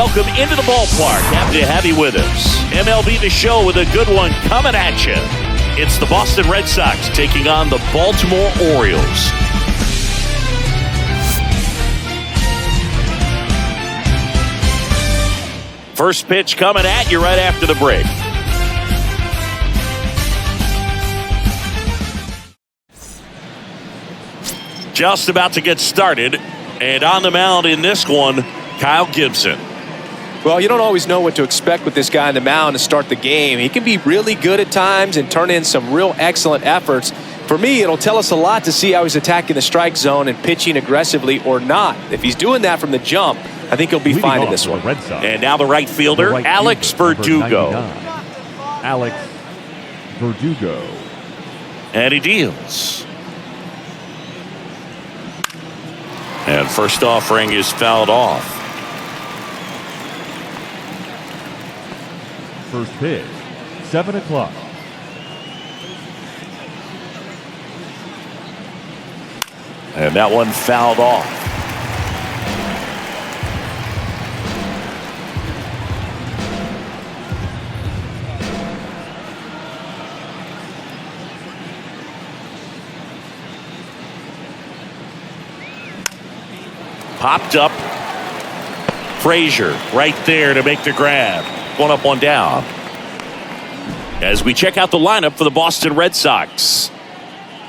Welcome into the ballpark. Happy to have you with us. MLB The Show with a good one coming at you. It's the Boston Red Sox taking on the Baltimore Orioles. First pitch coming at you right after the break. Just about to get started. And on the mound in this one, Kyle Gibson. Well, you don't always know what to expect with this guy on the mound to start the game. He can be really good at times and turn in some real excellent efforts. For me, it'll tell us a lot to see how he's attacking the strike zone and pitching aggressively or not. If he's doing that from the jump, I think he'll be fine in this one. And now the right fielder, Alex Verdugo. Alex Verdugo. And he deals. And first offering is fouled off. First pitch, 7 o'clock. And that one fouled off. Popped up. Frazier right there to make the grab. One up, one down. As we check out the lineup for the Boston Red Sox.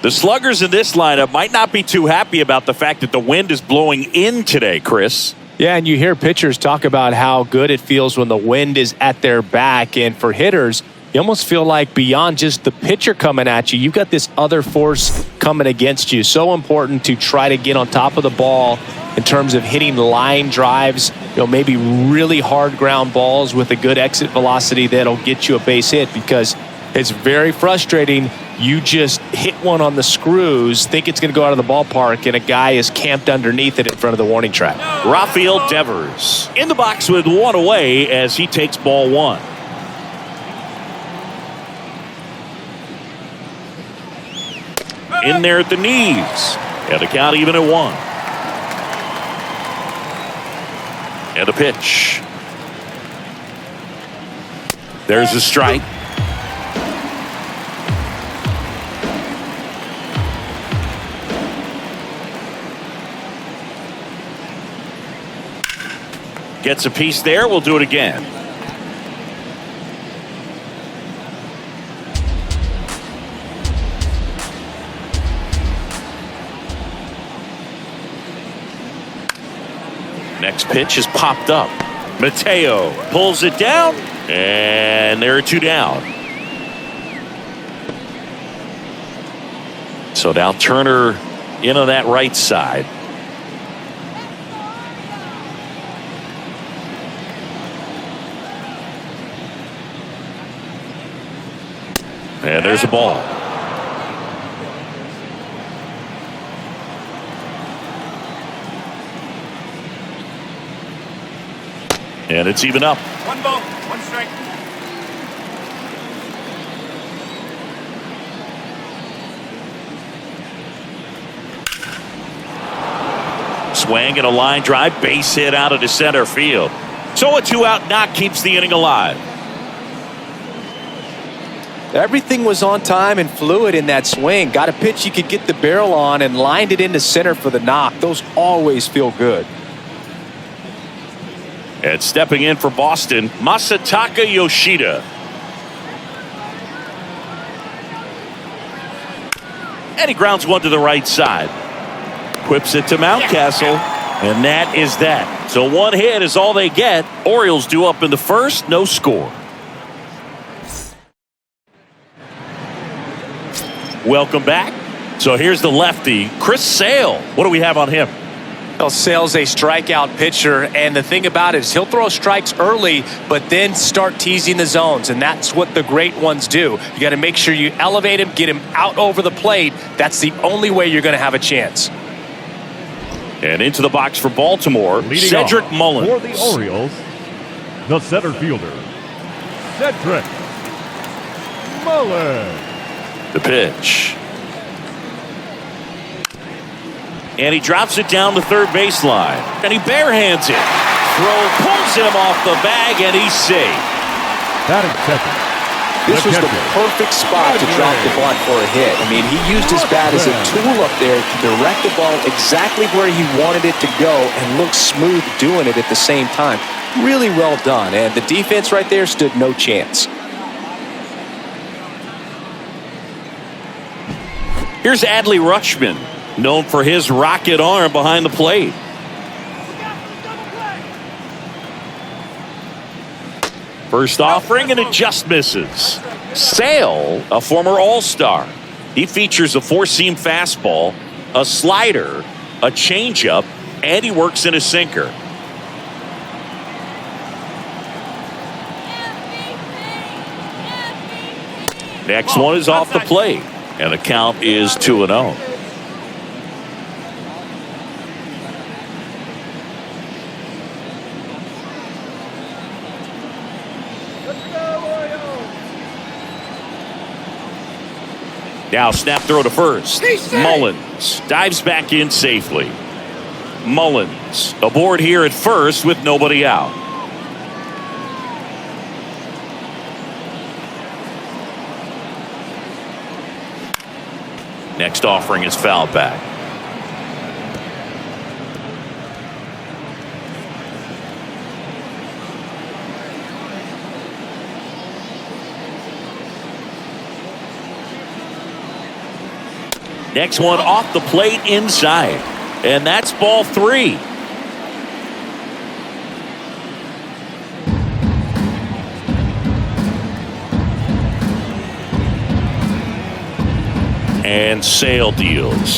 The sluggers in this lineup might not be too happy about the fact that the wind is blowing in today, Chris. Yeah, and you hear pitchers talk about how good it feels when the wind is at their back. And for hitters, you almost feel like beyond just the pitcher coming at you, you've got this other force coming against you. So important to try to get on top of the ball in terms of hitting line drives, maybe really hard ground balls with a good exit velocity that'll get you a base hit, because it's very frustrating. You just hit one on the screws, think it's going to go out of the ballpark, and a guy is camped underneath it in front of the warning track. Rafael Devers in the box with one away as he takes ball one. In there at the knees. And the count even at one. And a pitch. There's a strike. Gets a piece there. We'll do it again. Next pitch is popped up. Mateo pulls it down, and there are two down. So now Turner in on that right side. And there's a ball. And it's even up. One ball, one strike. Swing and a line drive, base hit out of the center field. So a 2-out knock keeps the inning alive. Everything was on time and fluid in that swing. Got a pitch you could get the barrel on and lined it into center for the knock. Those always feel good. And stepping in for Boston, Masataka Yoshida. And he grounds one to the right side. Whips it to Mountcastle, and that is that. So one hit is all they get. Orioles due up in the first, no score. Welcome back. So here's the lefty, Chris Sale. What do we have on him? Well, Sale's a strikeout pitcher, and the thing about it is he'll throw strikes early, but then start teasing the zones, and that's what the great ones do. You got to make sure you elevate him, get him out over the plate. That's the only way you're going to have a chance. And into the box for Baltimore, Leading Cedric Mullins. For the Orioles, the center fielder, Cedric Mullins. The pitch. And he drops it down the third baseline. And he barehands it. throw pulls him off the bag, and he's safe. Batting second. This was the perfect spot to drop the bunt for a hit. I mean, he used his bat as a tool up there to direct the ball exactly where he wanted it to go and looked smooth doing it at the same time. Really well done, and the defense right there stood no chance. Here's Adley Rutschman, known for his rocket arm behind the plate. First offering, and it just misses. Sale, a former All-Star. He features a four-seam fastball, a slider, a changeup, and he works in a sinker. Next one is off the plate, and the count is 2-0. Now snap throw to first. Mullins dives back in safely. Mullins aboard here at first with nobody out. Next offering is fouled back. Next one off the plate inside. And that's ball 3. And Sale deals.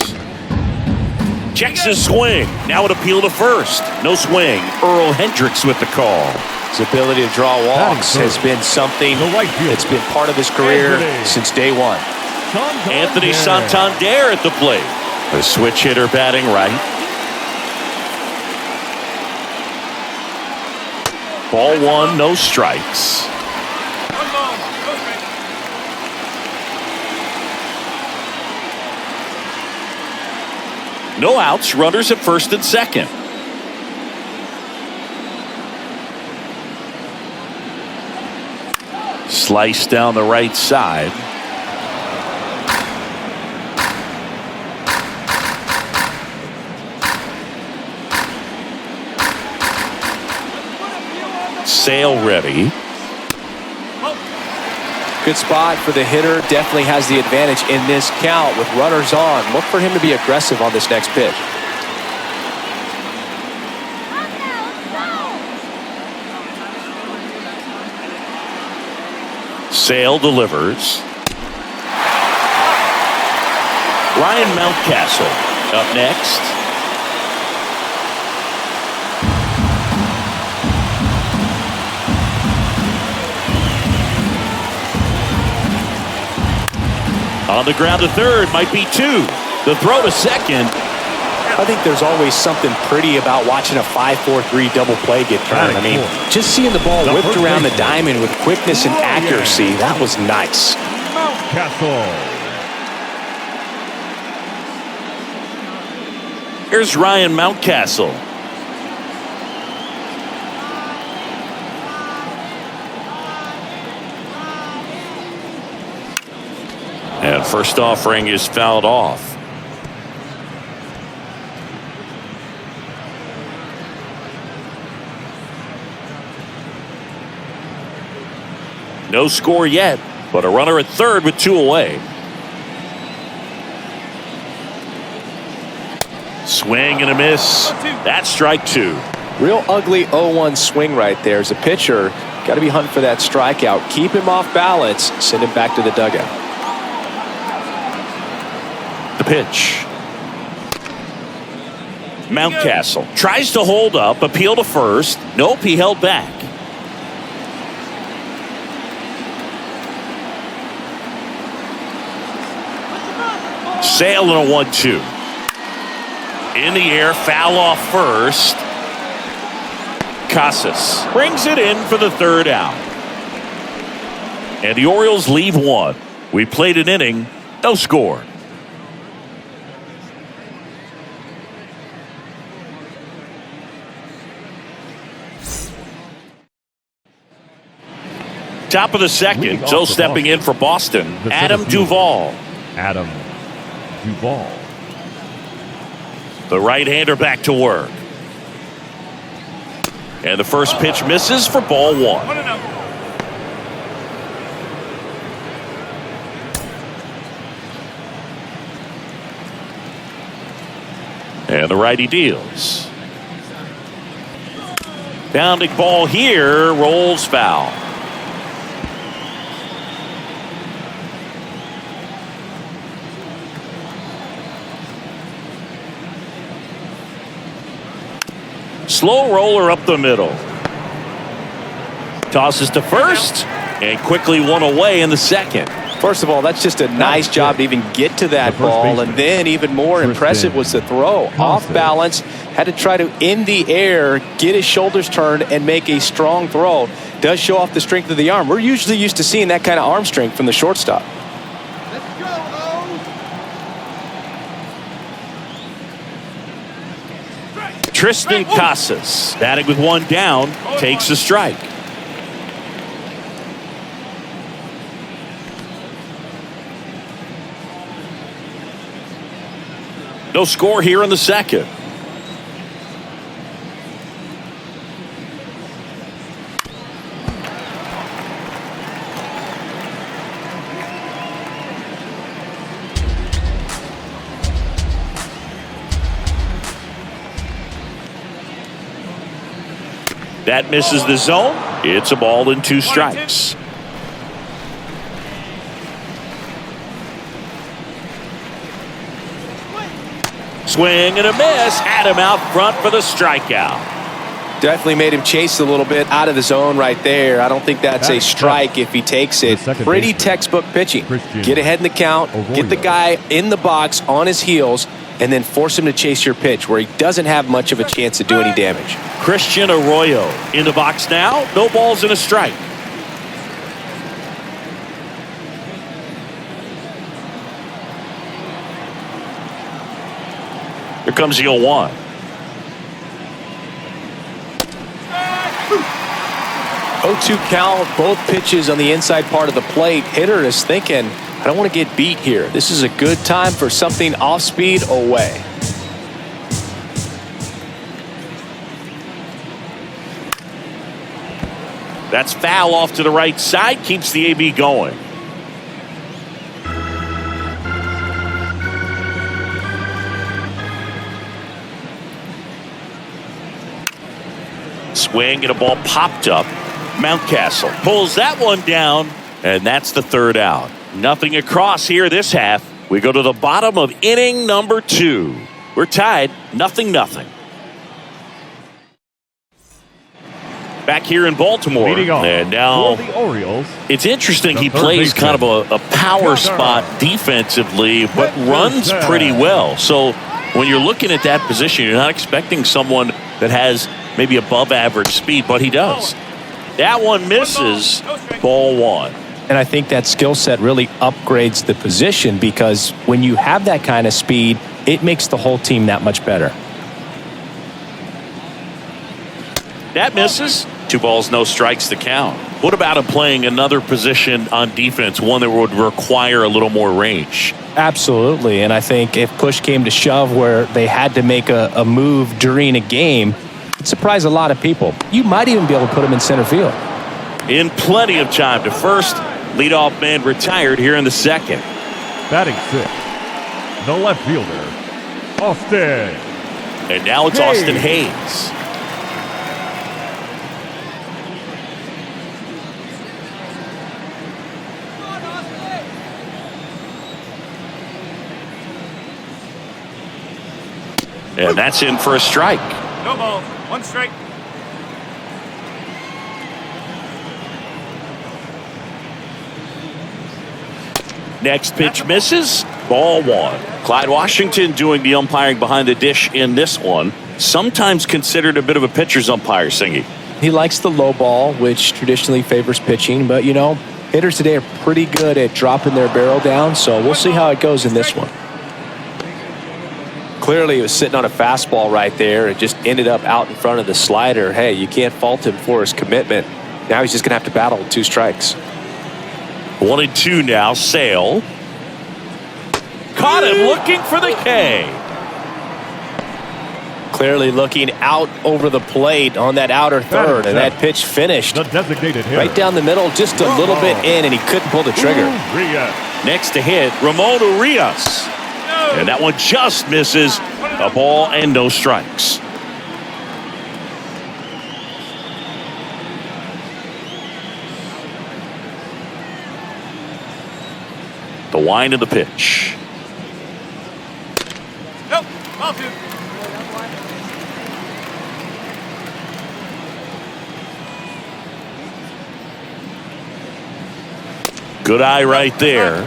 Checks his swing. Now an appeal to first. No swing. Earl Hendricks with the call. His ability to draw walks has been something that's been part of his career since day one. Anthony Santander at the plate. A switch hitter batting right. Ball 1, no strikes. No outs, runners at first and second. Slice down the right side. Sale ready. Good spot for the hitter. Definitely has the advantage in this count with runners on. Look for him to be aggressive on this next pitch. Sale delivers. Ryan Mountcastle up next. On the ground to third, might be 2. The throw to second. I think there's always something pretty about watching a 5-4-3 double play get turned. I mean, just seeing the ball whipped around the diamond with quickness and accuracy, that was nice. Mountcastle. Here's Ryan Mountcastle. And first offering is fouled off. No score yet, but a runner at third with 2 away. Swing and a miss. That's strike 2. Real ugly 0-1 swing right there. As a pitcher, got to be hunting for that strikeout. Keep him off balance. Send him back to the dugout. The pitch. Mountcastle tries to hold up, appeal to first. Nope, he held back. Sale in a 1-2. In the air, foul off first. Casas brings it in for the third out. And the Orioles leave 1. We played an inning, no score. Top of the second. So stepping in for Boston, Adam Duvall. Adam Duvall. The right-hander back to work. And the first pitch misses for ball one. And the righty deals. Bounding ball here, rolls foul. Slow roller up the middle. Tosses to first and quickly one away in the second. First of all, that's just a nice job to even get to that ball, and then even more impressive was the throw. Off balance, had to try to in the air, get his shoulders turned, and make a strong throw. Does show off the strength of the arm. We're usually used to seeing that kind of arm strength from the shortstop. Let's go, Tristan Casas, batting with one down, takes a strike. No score here in the second. That misses the zone. It's a ball and two strikes. Swing and a miss. Had him out front for the strikeout. Definitely made him chase a little bit out of the zone right there. I don't think that's a strike if he takes it. Pretty textbook pitching. Get ahead in the count, get the guy in the box on his heels, and then force him to chase your pitch where he doesn't have much of a chance to do any damage. Christian Arroyo in the box now. No balls and a strike. Here comes the 0-1. Oh, 2 count, both pitches on the inside part of the plate. Hitter is thinking, I don't want to get beat here. This is a good time for something off speed away. That's foul off to the right side. Keeps the AB going. Swing and a ball popped up. Mountcastle pulls that one down, and that's the third out. Nothing across here this half. We go to the bottom of inning number 2. We're tied 0-0. Back here in Baltimore, and now the Orioles. It's interesting. He plays kind of a power spot defensively, but runs pretty well. So when you're looking at that position, you're not expecting someone that has maybe above average speed, but he does. That one misses. Ball one. And I think that skill set really upgrades the position, because when you have that kind of speed, it makes the whole team that much better. That misses. 2 balls, no strikes to count. What about him playing another position on defense, one that would require a little more range? Absolutely. And I think if push came to shove where they had to make a move during a game, it'd surprise a lot of people. You might even be able to put him in center field. In plenty of time to first. Leadoff man retired here in the second. Batting 6, the left fielder, Austin. And now it's Austin Hayes. And that's in for a strike. No ball, 1 strike. Next pitch misses. Ball one. Clyde Washington doing the umpiring behind the dish in this one. Sometimes considered a bit of a pitcher's umpire, Singy. He likes the low ball, which traditionally favors pitching. But, you know, hitters today are pretty good at dropping their barrel down. So we'll see how it goes in this one. Clearly, he was sitting on a fastball right there. It just ended up out in front of the slider. Hey, you can't fault him for his commitment. Now he's just going to have to battle with 2 strikes. 1-2 now. Sale. Caught him looking for the K. Clearly looking out over the plate on that outer third, and that pitch finished The designated hitter. right down the middle, just a little bit in, and he couldn't pull the trigger. Next to hit, Ramon Urias. And that one just misses. A ball and no strikes. The wind of the pitch. Nope. Ball 2. Good eye right there.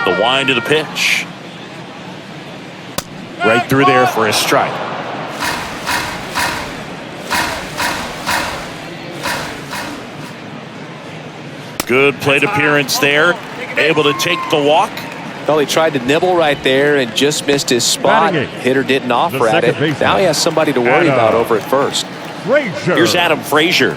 The wind of the pitch. Right through there for a strike. Good plate appearance there. Able to take the walk. Well, he tried to nibble right there and just missed his spot. Hitter didn't offer at it. Now he has somebody to worry about over at first. Here's Adam Frazier.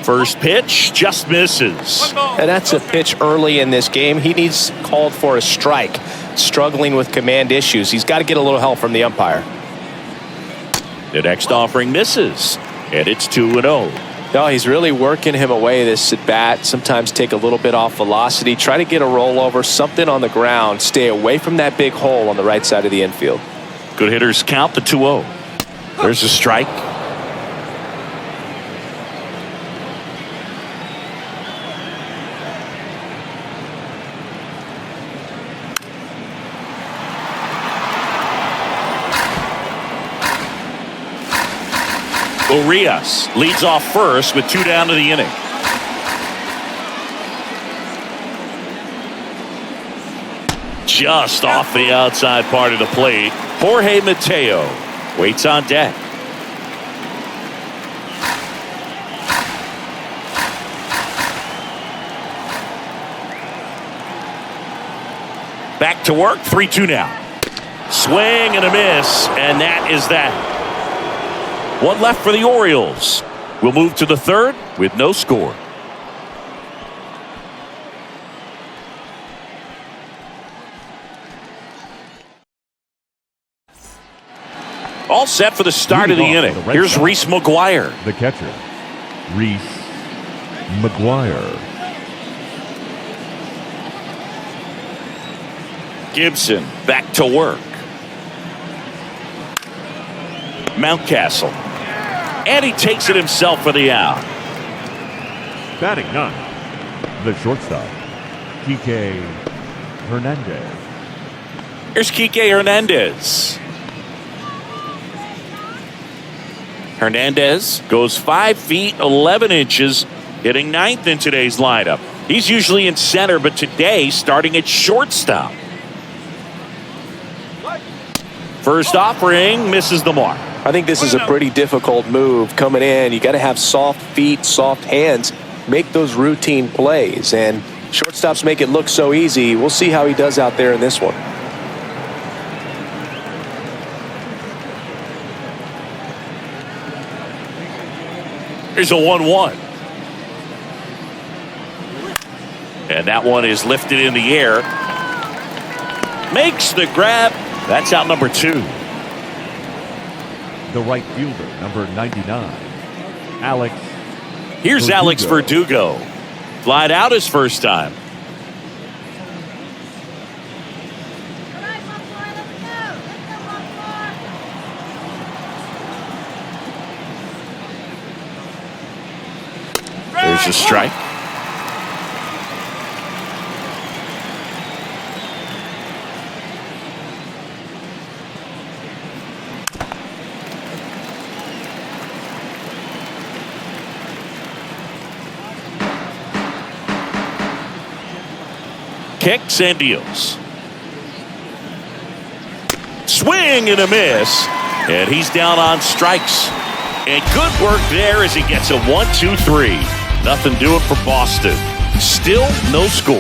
First pitch just misses. And that's a pitch early in this game. He needs called for a strike. Struggling with command issues. He's got to get a little help from the umpire. The next offering misses, and it's 2-0. No, he's really working him away this at bat. Sometimes take a little bit off velocity. Try to get a rollover, something on the ground. Stay away from that big hole on the right side of the infield. Good hitters count the 2-0. There's a strike. Urias leads off first with 2 down to the inning. Just off the outside part of the plate. Jorge Mateo waits on deck. Back to work. 3-2 now. Swing and a miss, and that is that. One left for the Orioles. We'll move to the third with no score. All set for the start of the inning. Here's Reese McGuire. The catcher, Reese McGuire. Gibson back to work. Mountcastle. And he takes it himself for the out. Batting 9, the shortstop, Kike Hernandez. Here's Kike Hernandez. Hernandez goes 5 feet 11 inches, hitting 9th in today's lineup. He's usually in center, but today starting at shortstop. First offering misses the mark. I think this is a pretty difficult move coming in. You got to have soft feet, soft hands, make those routine plays, and shortstops make it look so easy. We'll see how he does out there in this one. Here's a 1-1. And that one is lifted in the air. Makes the grab. That's out number 2. The right fielder, number 99, Alex. Here's Verdugo. Alex Verdugo. Flied out his first time. There's a strike. kicks and deals. Swing and a miss. And he's down on strikes. And good work there as he gets a 1-2-3. Nothing doing for Boston. Still no score.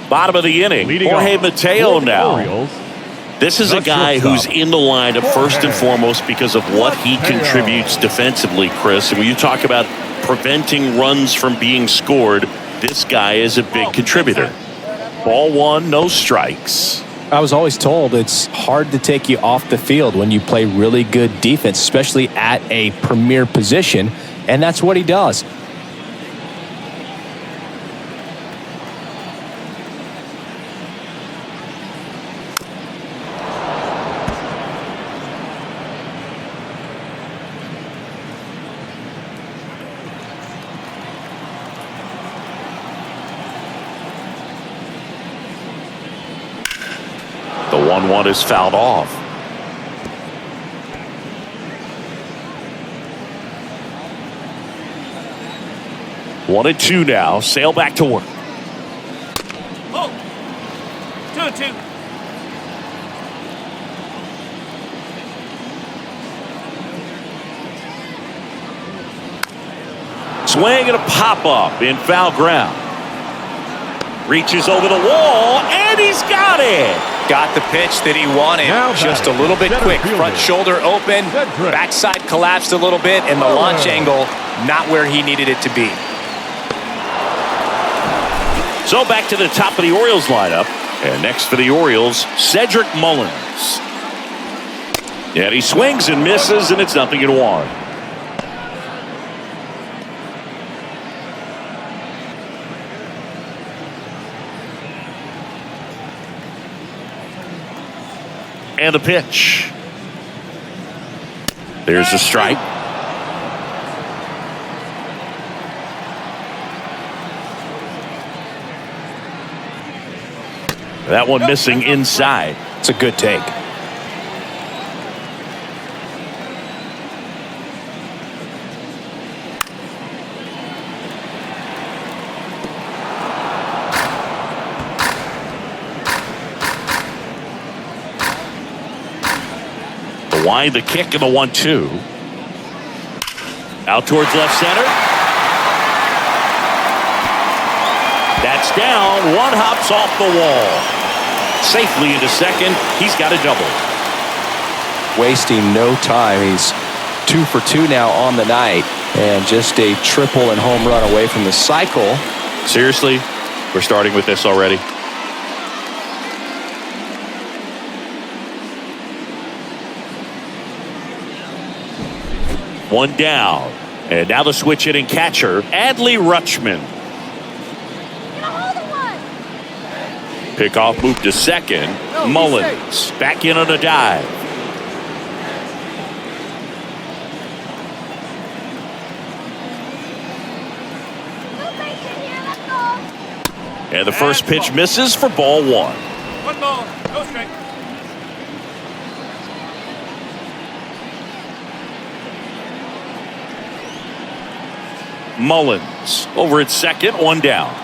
Bottom of the inning. Leading Jorge off, Mateo the now. Orioles. This is a guy who's in the lineup first and foremost because of what he contributes defensively, Chris. And when you talk about preventing runs from being scored, this guy is a big contributor. Ball one, no strikes. I was always told it's hard to take you off the field when you play really good defense, especially at a premier position, and that's what he does. The 1-1 is fouled off. One and two now. Sale back to work. Oh. 2-2. Swing and a pop-up in foul ground. Reaches over the wall, and he's got it. Got the pitch that he wanted. Just a little bit quick. Front shoulder open. Backside collapsed a little bit, and the launch angle not where he needed it to be. So back to the top of the Orioles lineup. And next for the Orioles, Cedric Mullins. And he swings and misses, and it's 0-1. And the pitch. There's a strike. That one missing inside. It's a good take. The wind, the kick, and the 1-2. Out towards left center. That's down. One hops off the wall. Safely into second. He's got a double. Wasting no time. He's 2 for 2 now on the night. And just a triple and home run away from the cycle. Seriously? We're starting with this already? One down. And now the switch hitting catcher, Adley Rutschman. Pickoff move to second. Mullins back in on a dive. And the first pitch misses for ball one. 1 ball, no strike. Mullins over at second, one down.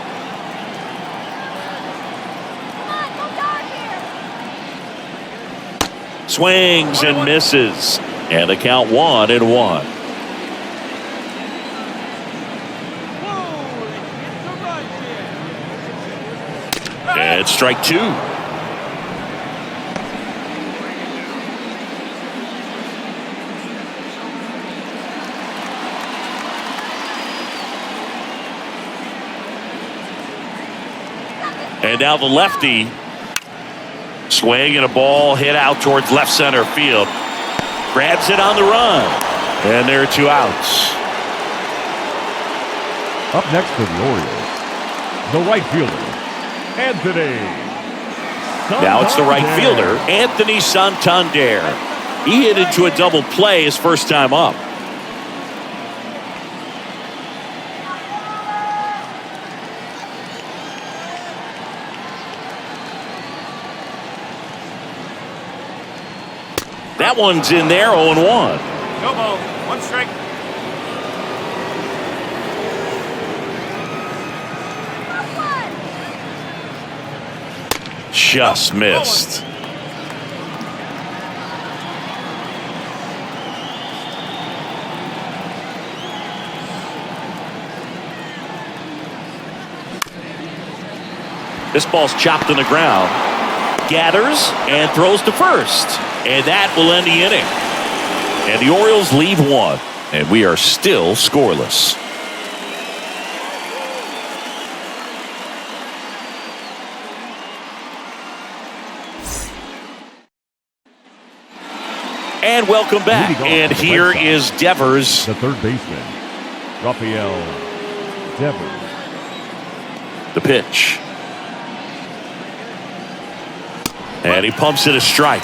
Swings and misses. And the count 1-1. And strike two. And now the lefty. Swing and a ball hit out towards left center field. Grabs it on the run. And there are 2 outs. Up next for the Orioles, the right fielder, Anthony. Now it's the right fielder, Anthony Santander. He hit into a double play his first time up. That one's in there, 0-1. No ball. One strike. Just missed. This ball's chopped on the ground. Gathers and throws to first. And that will end the inning. And the Orioles leave one. And we are still scoreless. And welcome back. And here is Devers. The third baseman, Rafael Devers. The pitch. And he pumps it a strike.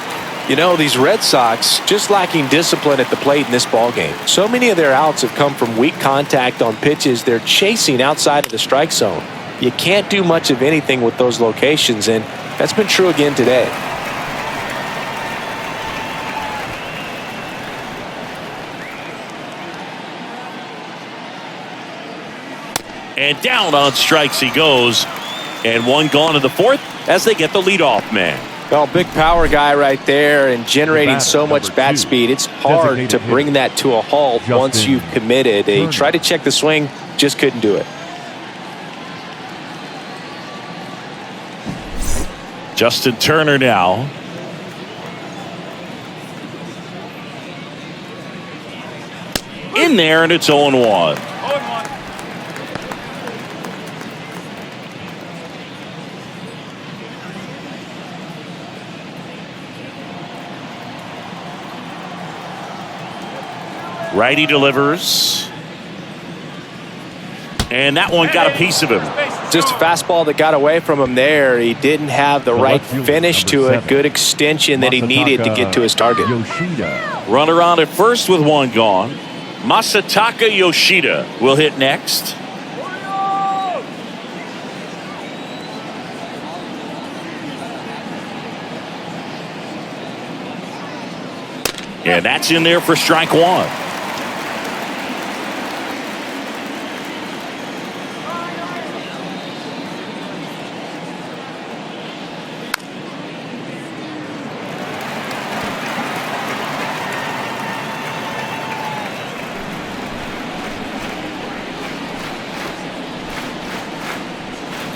You know, these Red Sox just lacking discipline at the plate in this ballgame. So many of their outs have come from weak contact on pitches they're chasing outside of the strike zone. You can't do much of anything with those locations, and that's been true again today. And down on strikes he goes. And one gone in the fourth as they get the leadoff man. Well, big power guy right there and generating so much bat speed. It's hard to bring that to a halt once you've committed. He tried to check the swing, just couldn't do it. Justin Turner now. In there, and it's 0-1. 0-1. Righty delivers. And that one got a piece of him. Just a fastball that got away from him there. He didn't have the right finish to it. Good extension that he needed to get to his target. Runner on at first with one gone. Masataka Yoshida will hit next. And that's in there for strike one.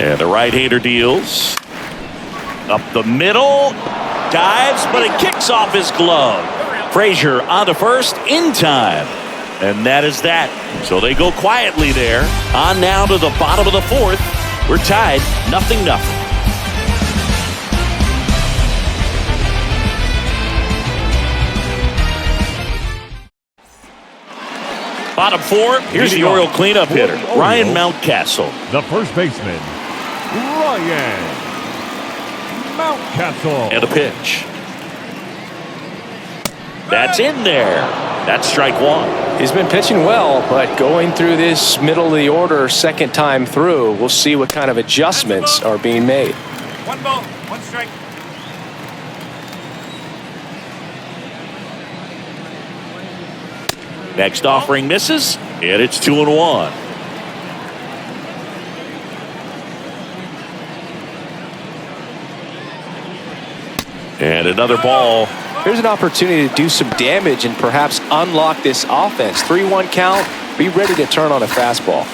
And the right-hander deals. Up the middle. Dives, but it kicks off his glove. Frazier on to first in time. And that is that. So they go quietly there. On now to the bottom of the fourth. We're tied 0-0. Bottom four. Here's the Oriole cleanup hitter, Ryan Mountcastle. The first baseman, Ryan Mountcastle. And a pitch. That's in there. That's strike one. He's been pitching well, but going through this middle of the order second time through, we'll see what kind of adjustments are being made. One ball. One strike. Next offering misses, and it's 2-1. And another ball. Here's an opportunity to do some damage and perhaps unlock this offense. 3-1 count. Be ready to turn on a fastball.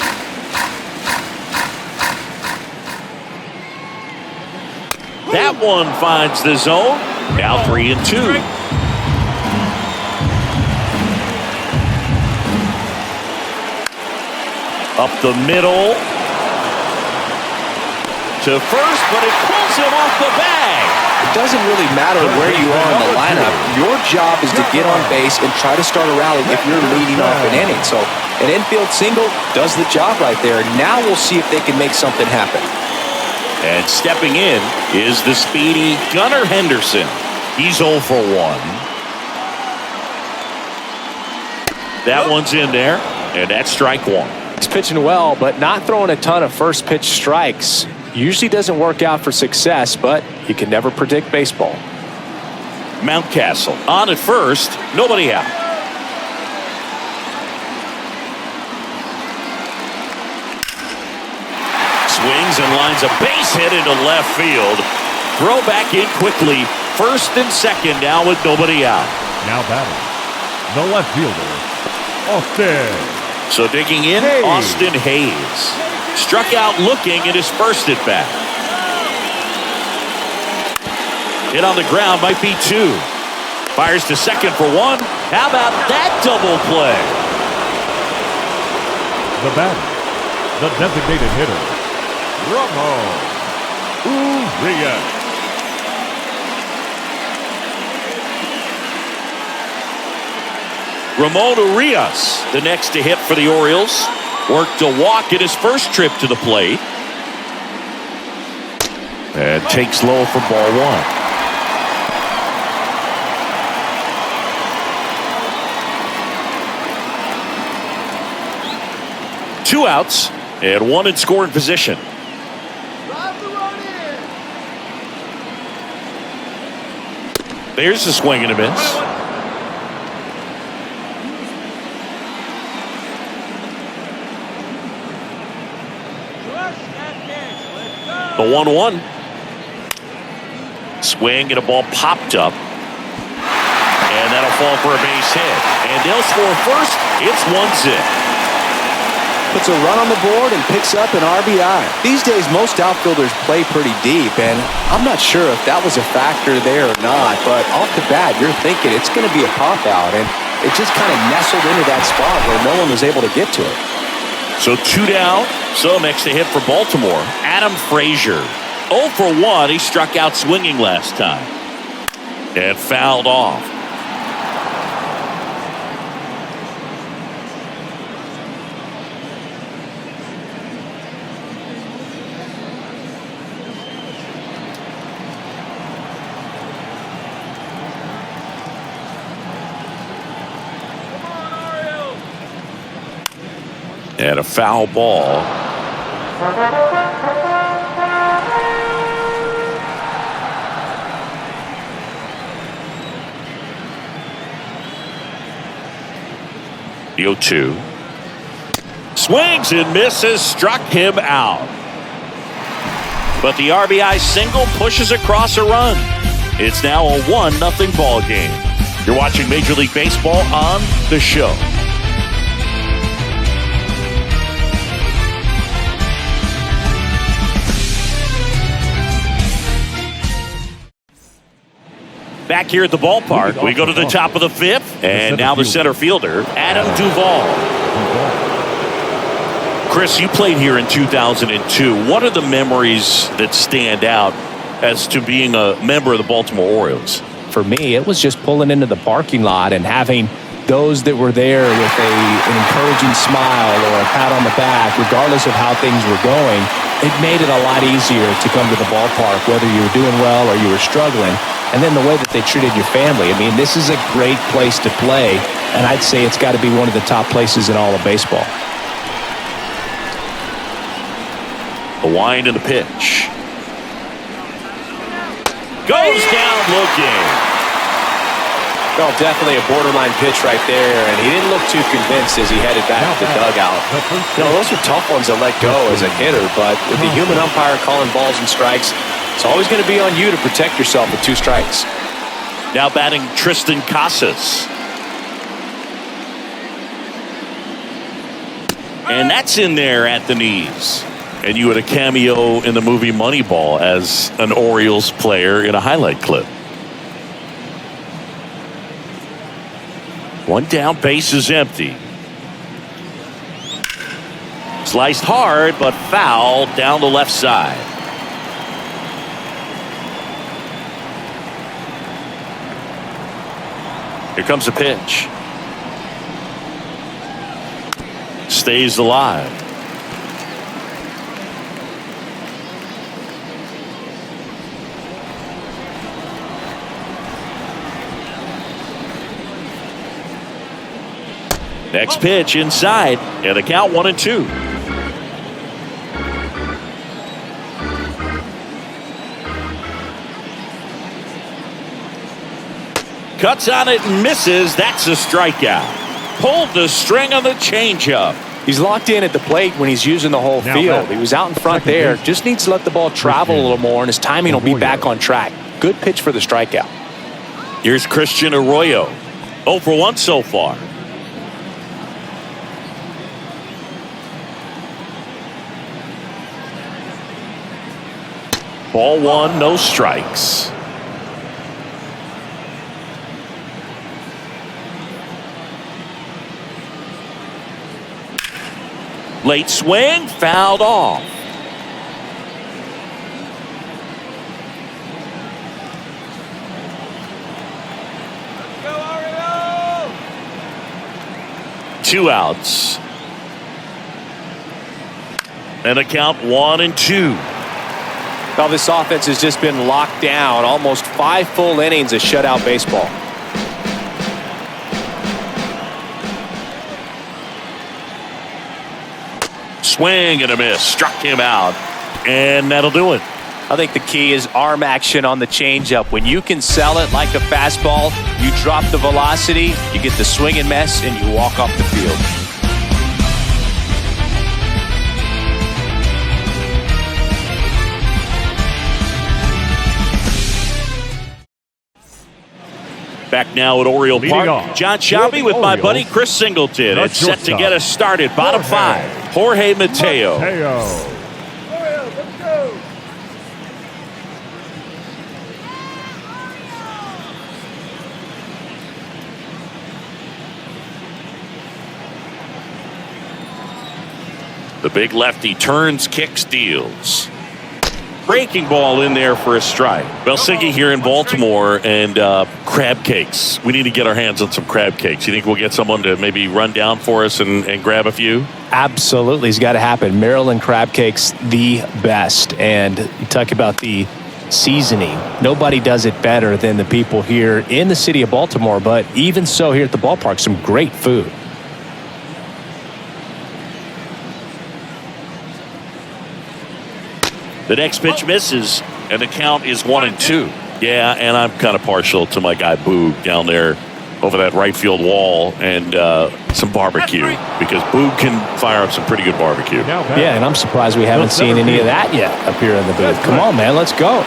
That one finds the zone. Now 3-2. Up the middle to first, but it pulls him off the bag. It doesn't really matter where you are in the lineup. Your job is to get on base and try to start a rally if you're leading off an inning. So an infield single does the job right there. Now we'll see if they can make something happen. And stepping in is the speedy Gunnar Henderson. He's 0 for 1. That one's in there, and that's strike one. He's pitching well, but not throwing a ton of first pitch strikes. Usually doesn't work out for success, but you can never predict baseball. Mountcastle on at first, nobody out. swings and lines a base hit into left field. Throw back in quickly. First and second now with nobody out. Now batting, the left fielder, Austin. So digging in, Austin Hayes. Struck out looking at his first at bat. Hit on the ground, might be 2. Fires to second for 1. How about that double play? The batter, the designated hitter, Ramon Urias. Ramon Urias, the next to hit for the Orioles. Worked a walk at his first trip to the plate. And takes low for ball 1. Two outs and 1 in scoring position. There's a swing and a miss. The 1-1. Swing and a ball popped up. And that'll fall for a base hit. And they'll score first. It's 1-0. Puts a run on the board and picks up an RBI. These days, most outfielders play pretty deep, and I'm not sure if that was a factor there or not, but off the bat, you're thinking it's going to be a pop-out, and it just kind of nestled into that spot where no one was able to get to it. So 2 down. So next to hit for Baltimore, Adam Frazier. 0 for 1. He struck out swinging last time. And fouled off. And a foul ball. The 0-2. Swings and misses, struck him out. But the RBI single pushes across a run. It's now a 1-0 ball game. You're watching Major League Baseball on The Show. Back here at the ballpark, we go to the top of the 5th, and now the center fielder, Adam Duvall. Chris, you played here in 2002. What are the memories that stand out as to being a member of the Baltimore Orioles? For me, it was just pulling into the parking lot and having those that were there with an encouraging smile or a pat on the back, regardless of how things were going. It made it a lot easier to come to the ballpark, whether you were doing well or you were struggling. And then the way that they treated your family. I mean, this is a great place to play, and I'd say it's got to be one of the top places in all of baseball. The wind and the pitch. Goes down looking. Well, definitely a borderline pitch right there, and he didn't look too convinced as he headed back to the dugout. Those are tough ones to let go as a hitter, but with the human umpire calling balls and strikes, it's always going to be on you to protect yourself with 2 strikes. Now batting Tristan Casas. And that's in there at the knees. And you had a cameo in the movie Moneyball as an Orioles player in a highlight clip. 1 down, base is empty. Sliced hard, but fouled down the left side. Here comes the pitch. Stays alive. Next pitch inside, and the count 1-2. Cuts on it and misses. That's a strikeout. Pulled the string on the changeup. He's locked in at the plate when he's using the whole field. He was out in front there. Just needs to let the ball travel a little more, and his timing will be back on track. Good pitch for the strikeout. Here's Christian Arroyo. 0 for 1 so far. Ball 1, no strikes. Late swing, fouled off. Two outs. And a count 1-2. Now this offense has just been locked down. Almost 5 full innings of shutout baseball. Swing and a miss. Struck him out. And that'll do it. I think the key is arm action on the changeup. When you can sell it like a fastball, you drop the velocity, you get the swing and miss, and you walk off the field. Back now at Oriole Park. Off. John Shabby with my buddy Chris Singleton. It's set to get us started. Bottom 5. Jorge Mateo. The big lefty turns, kicks, deals. Breaking ball in there for a strike. Belsinki here in Baltimore, and crab cakes. We need to get our hands on some crab cakes. You think we'll get someone to maybe run down for us and grab a few? Absolutely. It's got to happen. Maryland crab cakes, the best. And you talk about the seasoning. Nobody does it better than the people here in the city of Baltimore. But even so, here at the ballpark, some great food. The next pitch misses, and the count is 1-2. Yeah, and I'm kind of partial to my guy Boog down there over that right field wall, and some barbecue, because Boog can fire up some pretty good barbecue. Yeah, and I'm surprised we haven't seen any of that yet up here in the booth. Come on, man, let's go.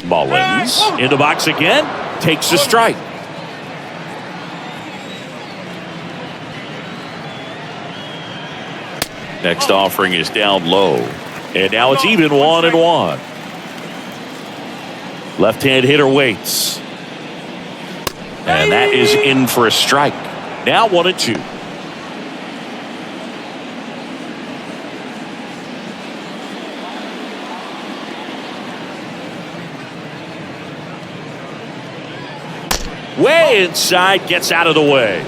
Mullins in the box again, takes a strike. Next offering is down low. And now it's even 1-1. Left-hand hitter waits. And that is in for a strike. Now 1-2. Way inside, gets out of the way.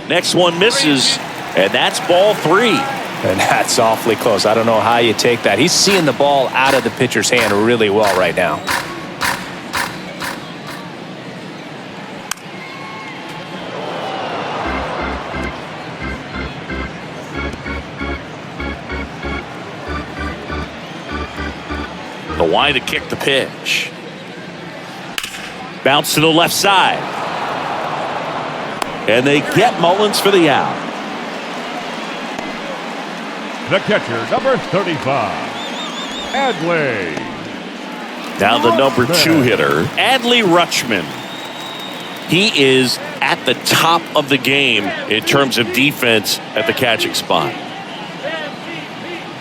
Next one misses, and that's ball 3. And that's awfully close. I don't know how you take that. He's seeing the ball out of the pitcher's hand really well right now. The wide to kick the pitch. Bounce to the left side. And they get Mullins for the out. The catcher, number 35, Adley. Now the number 2 hitter, Adley Rutschman. He is at the top of the game in terms of defense at the catching spot.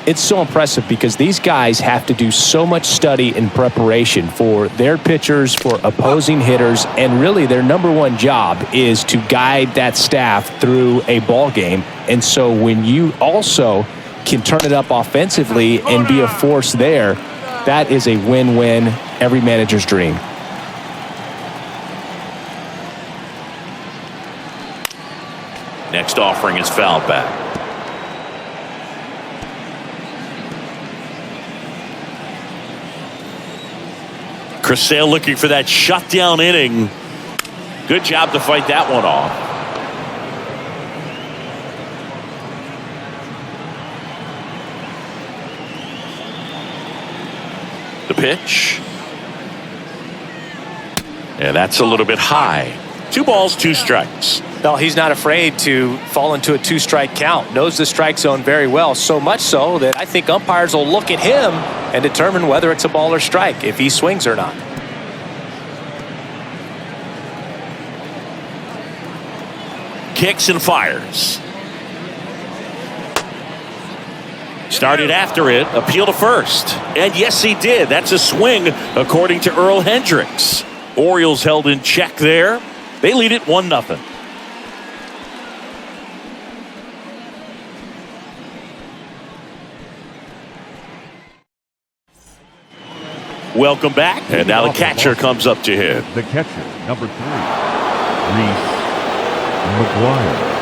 It's so impressive because these guys have to do so much study and preparation for their pitchers, for opposing hitters, and really their number one job is to guide that staff through a ball game. And so when you also can turn it up offensively and be a force there, that is a win-win, every manager's dream. Next offering is fouled back. Chris Sale looking for that shutdown inning. Good job to fight that one off. The pitch. And that's a little bit high. 2 balls, 2 strikes. Well, he's not afraid to fall into a 2-strike count. Knows the strike zone very well. So much so that I think umpires will look at him and determine whether it's a ball or strike, if he swings or not. Kicks and fires. Started after it, appeal to first. And yes, he did. That's a swing, according to Earl Hendricks. Orioles held in check there. They lead it 1-0. Welcome back. And now the catcher comes up to hit. The catcher, number 3, Reese McGuire.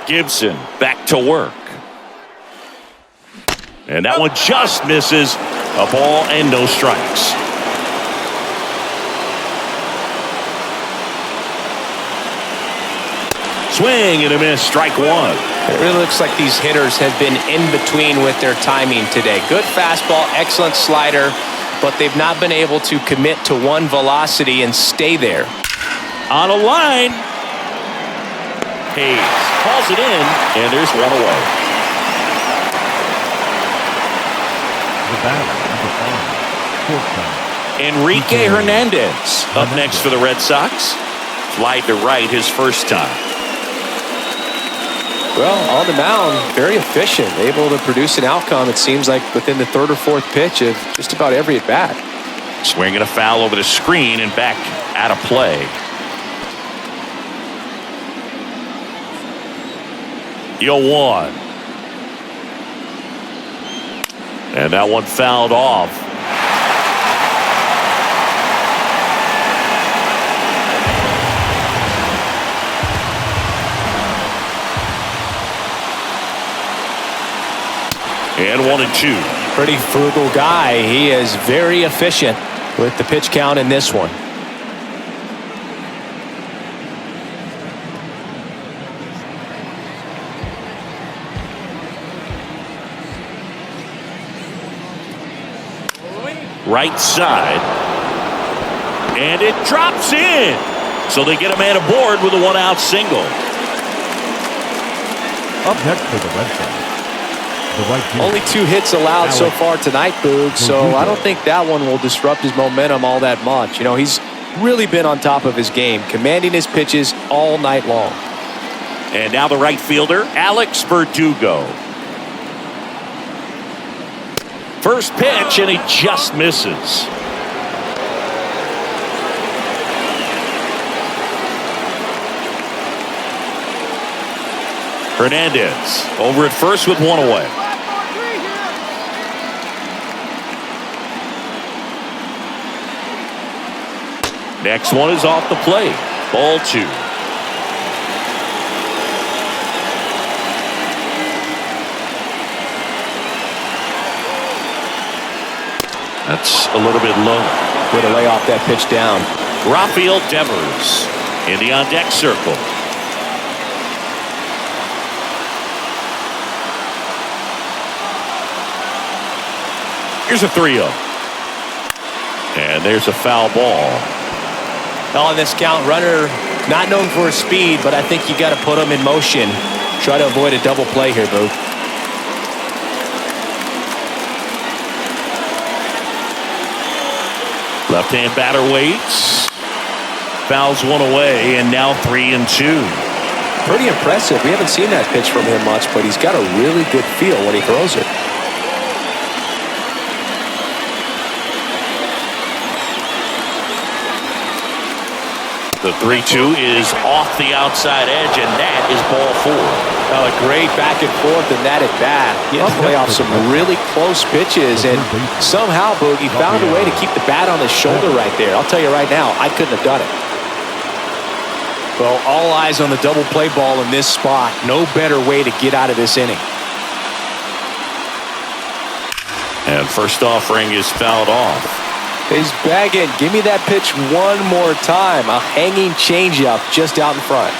Gibson back to work. And that one just misses. A ball and no strikes. Swing and a miss. Strike 1. It really looks like these hitters have been in between with their timing today. Good fastball, excellent slider, but they've not been able to commit to one velocity and stay there. On a line. Hayes calls it in, and there's one away. The batter, number 5, shortstop Enrique Hernandez up next for the Red Sox. Fly to right his first time. Well, on the mound, very efficient, able to produce an outcome, it seems like, within the 3rd or 4th pitch of just about every at-bat. Swinging a foul over the screen and back out of play. 0-1. And that one fouled off. And 1-2. Pretty frugal guy. He is very efficient with the pitch count in this one. Right side. And it drops in. So they get a man aboard with a 1-out single. Up next for the Red Sox, the right fielder. Only 2 hits allowed so far tonight, Boog, so I don't think that one will disrupt his momentum all that much. You know, he's really been on top of his game, commanding his pitches all night long. And now the right fielder, Alex Verdugo. First pitch, and he just misses. Hernandez over at first with 1 away. Next one is off the plate. Ball 2. That's a little bit low. Way to lay off that pitch down. Rafael Devers in the on-deck circle. Here's a 3-0. And there's a foul ball. On this count, runner not known for his speed, but I think you got to put him in motion. Try to avoid a double play here, Boo. Left-hand batter waits. Fouls 1 away, and now 3-2. Pretty impressive. We haven't seen that pitch from him much, but he's got a really good feel when he throws it. The 3-2 is off the outside edge, and that is ball 4. A great back and forth in that at bat. He had to play off some really close pitches, and somehow Boogie found a way to keep the bat on his shoulder right there. I'll tell you right now, I couldn't have done it. Well, all eyes on the double play ball in this spot. No better way to get out of this inning. And first offering is fouled off. He's bagging. Give me that pitch one more time. A hanging changeup just out in front.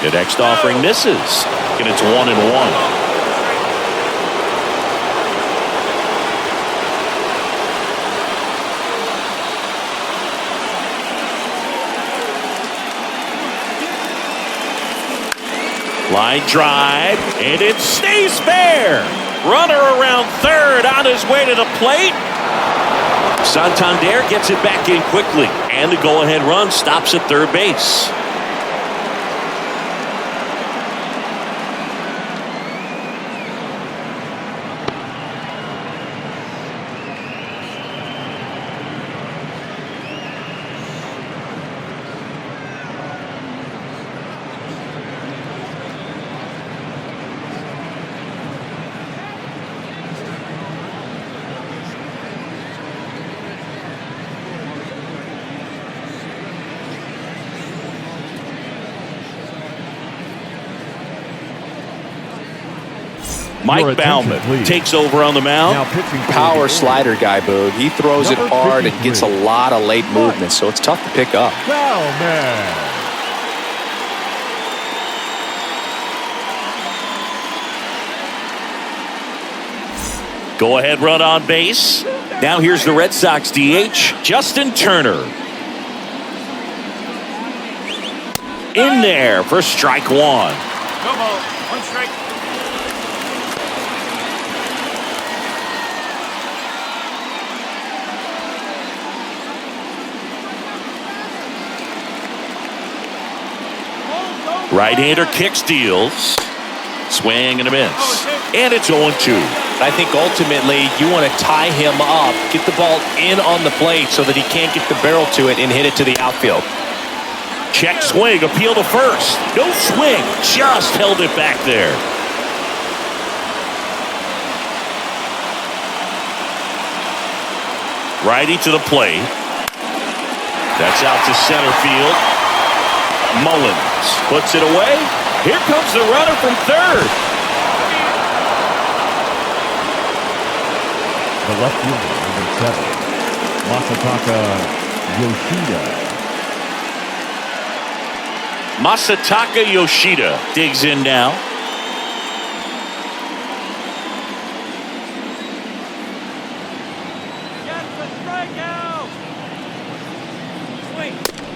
The next offering misses, and it's 1-1. Line drive, and it stays fair. Runner around third on his way to the plate. Santander gets it back in quickly, and the go-ahead run stops at third base. Mike Baumann takes over on the mound. Power slider guy, Boog. He throws it hard and gets a lot of late movement, so it's tough to pick up. Go ahead run on base. Now here's the Red Sox DH, Justin Turner. In there for strike 1. No ball. 1 strike. Right-hander kick steals. Swing and a miss. And it's 0-2. I think ultimately you want to tie him up, get the ball in on the plate so that he can't get the barrel to it and hit it to the outfield. Check swing, appeal to first. No swing, just held it back there. Righty to the plate. That's out to center field. Mullins puts it away. Here comes the runner from third. The left fielder, number 7, Masataka Yoshida. Masataka Yoshida digs in now.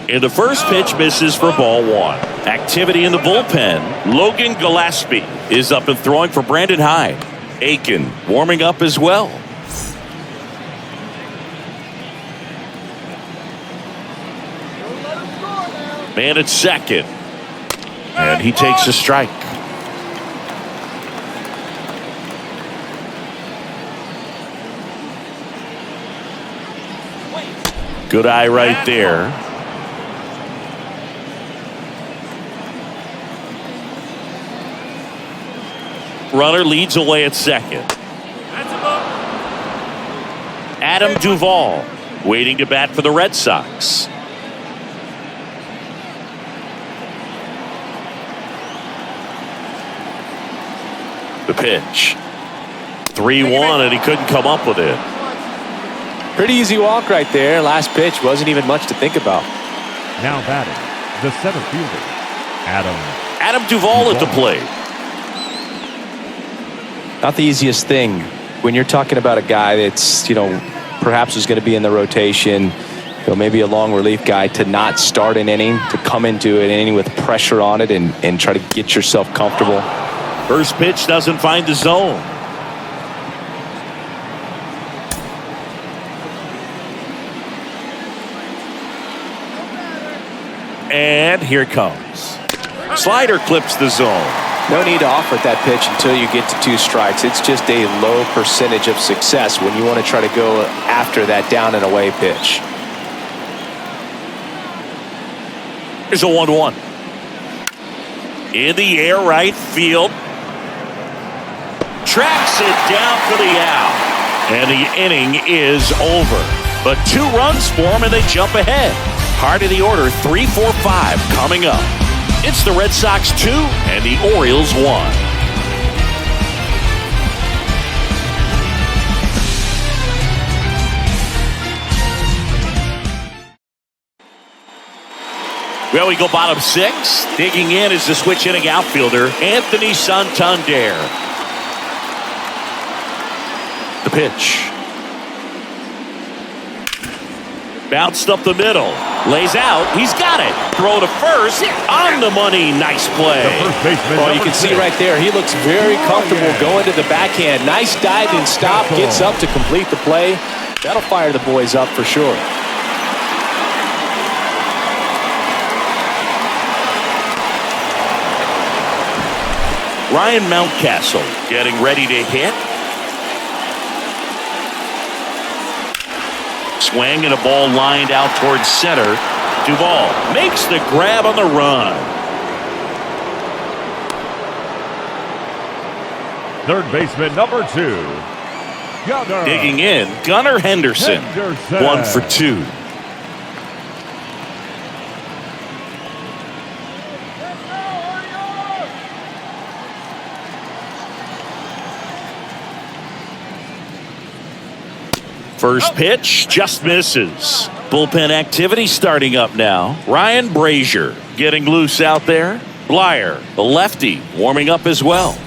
And the first pitch misses for ball 1. Activity in the bullpen. Logan Gillespie is up and throwing for Brandon Hyde. Aiken warming up as well. Man at second. And he takes a strike. Good eye right there. Runner leads away at second. Adam Duvall waiting to bat for the Red Sox. The pitch. 3-1, and he couldn't come up with it. Pretty easy walk right there. Last pitch wasn't even much to think about. Now batting, the center fielder, Adam Duvall at the plate. Not the easiest thing when you're talking about a guy that's, perhaps is going to be in the rotation, maybe a long relief guy, to not start an inning, to come into an inning with pressure on it and try to get yourself comfortable. First pitch doesn't find the zone. And here it comes. Slider clips the zone. No need to offer that pitch until you get to 2 strikes. It's just a low percentage of success when you want to try to go after that down and away pitch. Here's a 1-1. In the air, right field. Tracks it down for the out. And the inning is over. But 2 runs for them, and they jump ahead. Heart of the order, 3, 4, 5 coming up. It's the Red Sox 2 and the Orioles 1. Well, we go bottom 6. Digging in is the switch hitting outfielder, Anthony Santander. The pitch. Bounced up the middle. Lays out. He's got it. Throw to first. On the money. Nice play. Well, you can see right there, he looks very comfortable going to the backhand. Nice diving stop. Gets up to complete the play. That'll fire the boys up for sure. Ryan Mountcastle getting ready to hit. Swing and a ball lined out towards center. Duvall makes the grab on the run. Third baseman number 2. Gunnar. Digging in, Gunnar Henderson. 1 for 2. First pitch just misses. Bullpen activity starting up now. Ryan Brazier getting loose out there. Blyer, the lefty, warming up as well.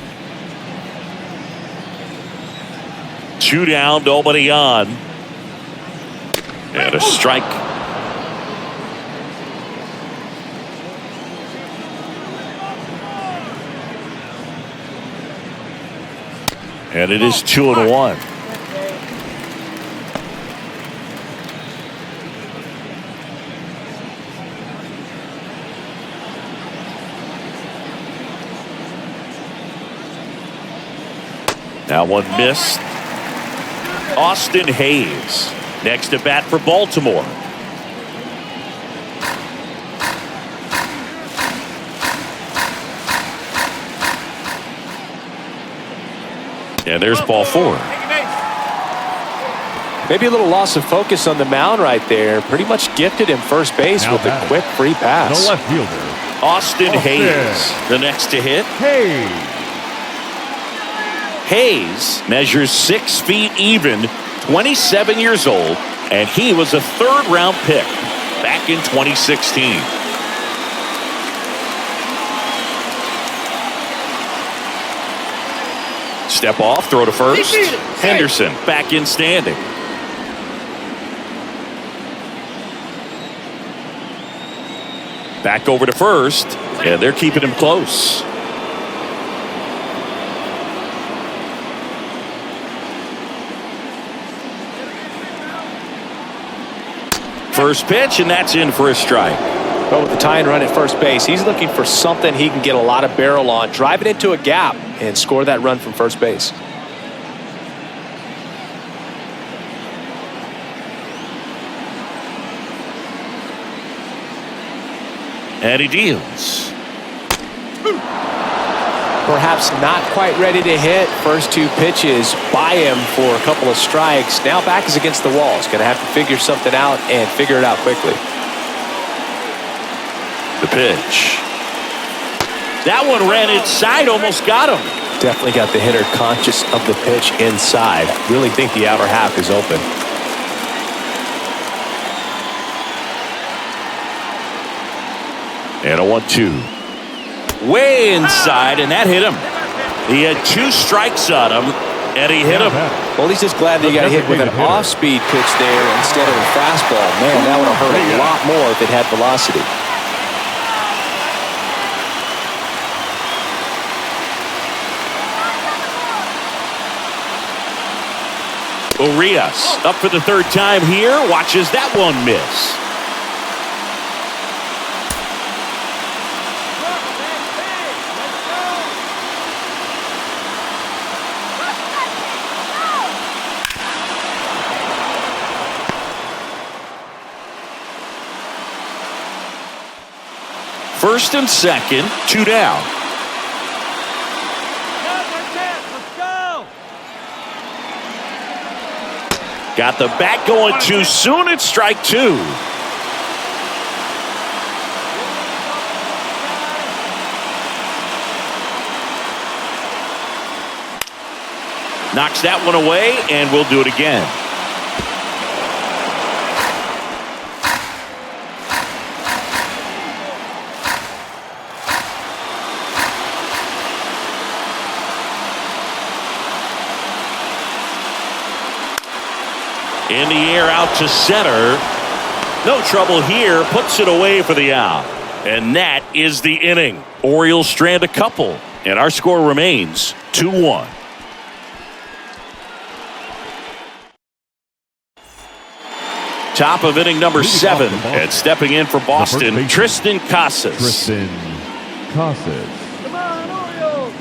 2 down, nobody on. And a strike. And it is 2-1. Now one missed. Austin Hayes next to bat for Baltimore. And there's ball 4. Maybe a little loss of focus on the mound right there. Pretty much gifted him first base with a quick free pass. The left fielder. Austin Hayes, the next to hit. Hayes measures 6 feet even, 27 years old, and he was a 3rd-round pick back in 2016. Step off, throw to first. Henderson back in standing. Back over to first, and they're keeping him close. First pitch, and that's in for a strike. But with the tying run at first base, he's looking for something he can get a lot of barrel on, drive it into a gap, and score that run from first base. And he deals. Perhaps not quite ready to hit. First 2 pitches by him for a couple of strikes. Now back is against the wall. He's going to have to figure something out and figure it out quickly. The pitch. That one ran inside, almost got him. Definitely got the hitter conscious of the pitch inside. Really think the outer half is open. And a 1-2. Way inside, and that hit him. He had 2 strikes on him, and he hit him. Well, he's just glad that he got hit with an off-speed pitch there instead of a fastball. Man, that would have hurt a lot more if it had velocity. Urias up for the 3rd time here. Watches that one miss. first and second, 2 down. Let's go. Got the bat going too soon. It's strike 2. Knocks that one away, and we'll do it again. In the air out to center. No trouble here. Puts it away for the out. And that is the inning. Orioles strand a couple. And our score remains 2-1. Top of inning number 7. And stepping in for Boston, Tristan Casas. Tristan Casas. Come on, Orioles.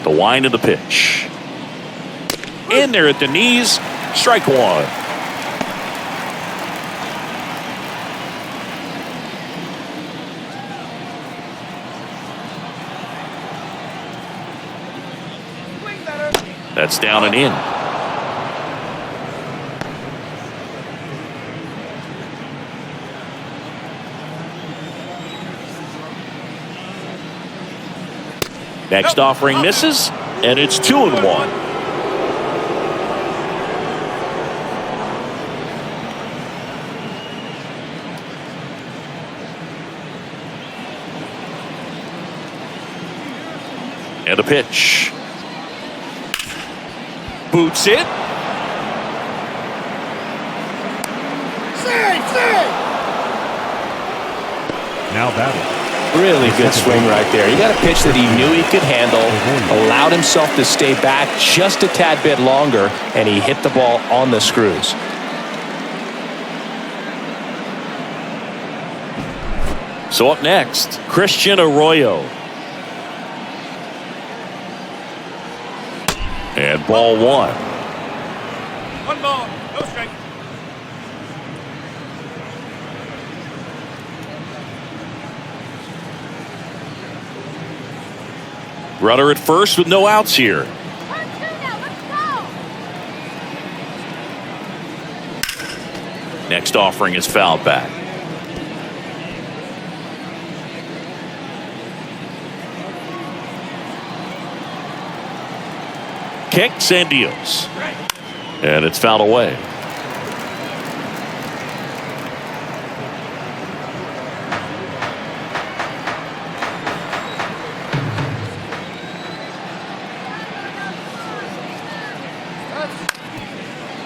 The wind of the pitch. In there at the knees. Strike 1. That's down and in. Next offering misses, and it's 2-1. And a pitch. Boots it. Now batting. Really good swing right there. He got a pitch that he knew he could handle, allowed himself to stay back just a tad bit longer, and he hit the ball on the screws. So up next, Christian Arroyo. And ball 1. 1 ball, no strike. Runner at first with no outs here. Next offering is fouled back. Kicks and deals. And it's fouled away.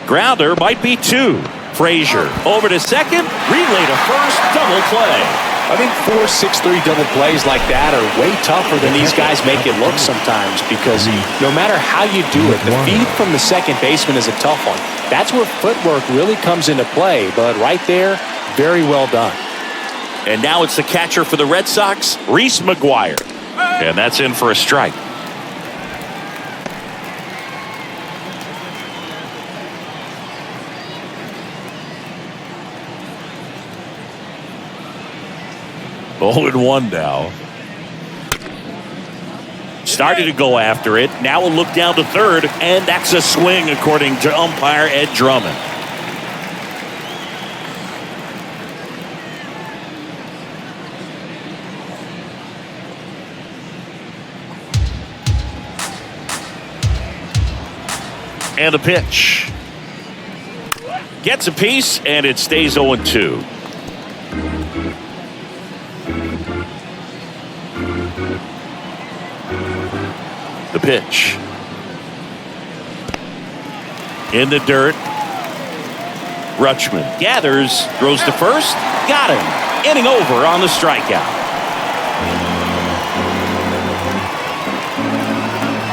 Grounder might be 2. Frazier over to second. Relay to first. Double play. I think 4-6-3 double plays like that are way tougher than these guys make it look sometimes, because no matter how you do it, the feed from the second baseman is a tough one. That's where footwork really comes into play, but right there, very well done. And now it's the catcher for the Red Sox, Reese McGuire. And that's in for a strike. Oh, and 1 now. Started to go after it. Now we'll look down to third, and that's a swing according to umpire Ed Drummond. And a pitch. Gets a piece, and it stays 0-2. The pitch. In the dirt. Rutschman gathers, throws to first. Got him. Inning over on the strikeout.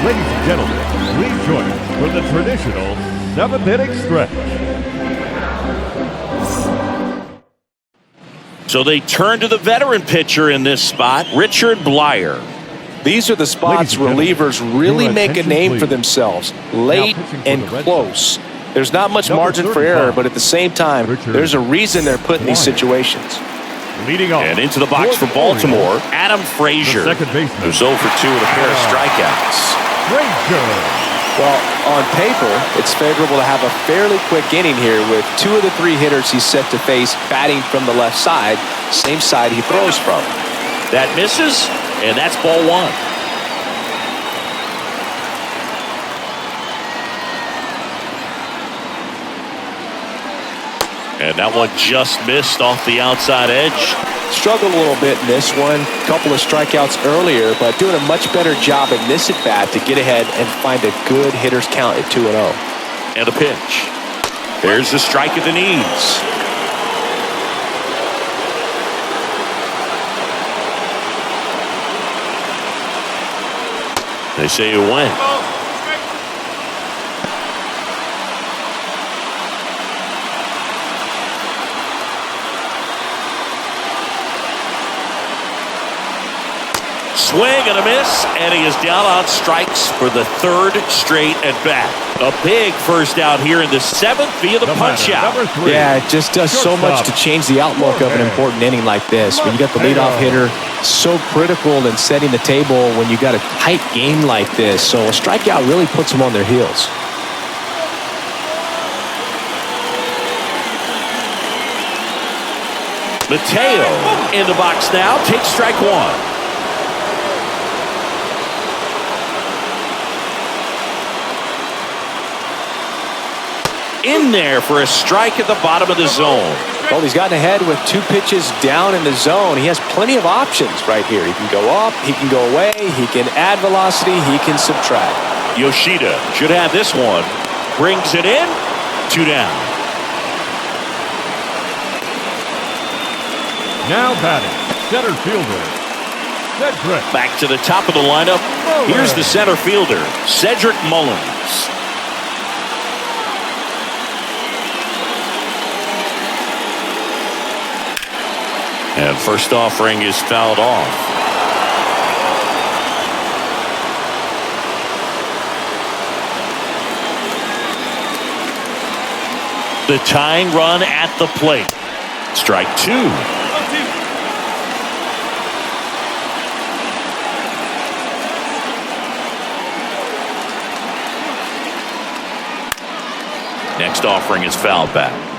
Ladies and gentlemen, please join us for the traditional 7th-inning stretch. So they turn to the veteran pitcher in this spot, Richard Blyer. These are the spots relievers really make a name for themselves. Late and close. There's not much Number margin for 35. error, but at the same time, Richard there's a reason they're put in these Wyatt. situations. Leading off. And into the box for the Baltimore, Orioles, Adam Frazier, the second baseman. who's 0 for 2 with a pair of strikeouts. Frazier. Well, on paper, it's favorable to have a fairly quick inning here with 2 of the 3 hitters he's set to face batting from the left side, same side he throws from. That misses, and that's ball 1. And that one just missed off the outside edge. Struggled a little bit in this one. Couple of strikeouts earlier, but doing a much better job in this at-bat to get ahead and find a good hitter's count at 2-0. And a pitch. There's the strike at the knees. They say it went. Ball, strike. Swing and a miss, and he is down on strikes for the 3rd straight at bat. A big first out here in the 7th via the punch out. Number 3. Yeah, it just does so much to change the outlook of an important inning like this. When you got the leadoff hitter, so critical in setting the table when you got a tight game like this. So a strikeout really puts them on their heels. Mateo in the box now, takes strike 1. In there for a strike at the bottom of the zone. Well, he's gotten ahead with 2 pitches down in the zone. He has plenty of options right here. He can go up, he can go away, he can add velocity, he can subtract. Yoshida should have this one. Brings it in. 2 down. Now batting. Center fielder. Cedric. Back to the top of the lineup. Here's the center fielder, Cedric Mullins. And first offering is fouled off. The tying run at the plate. Strike 2. Next offering is fouled back.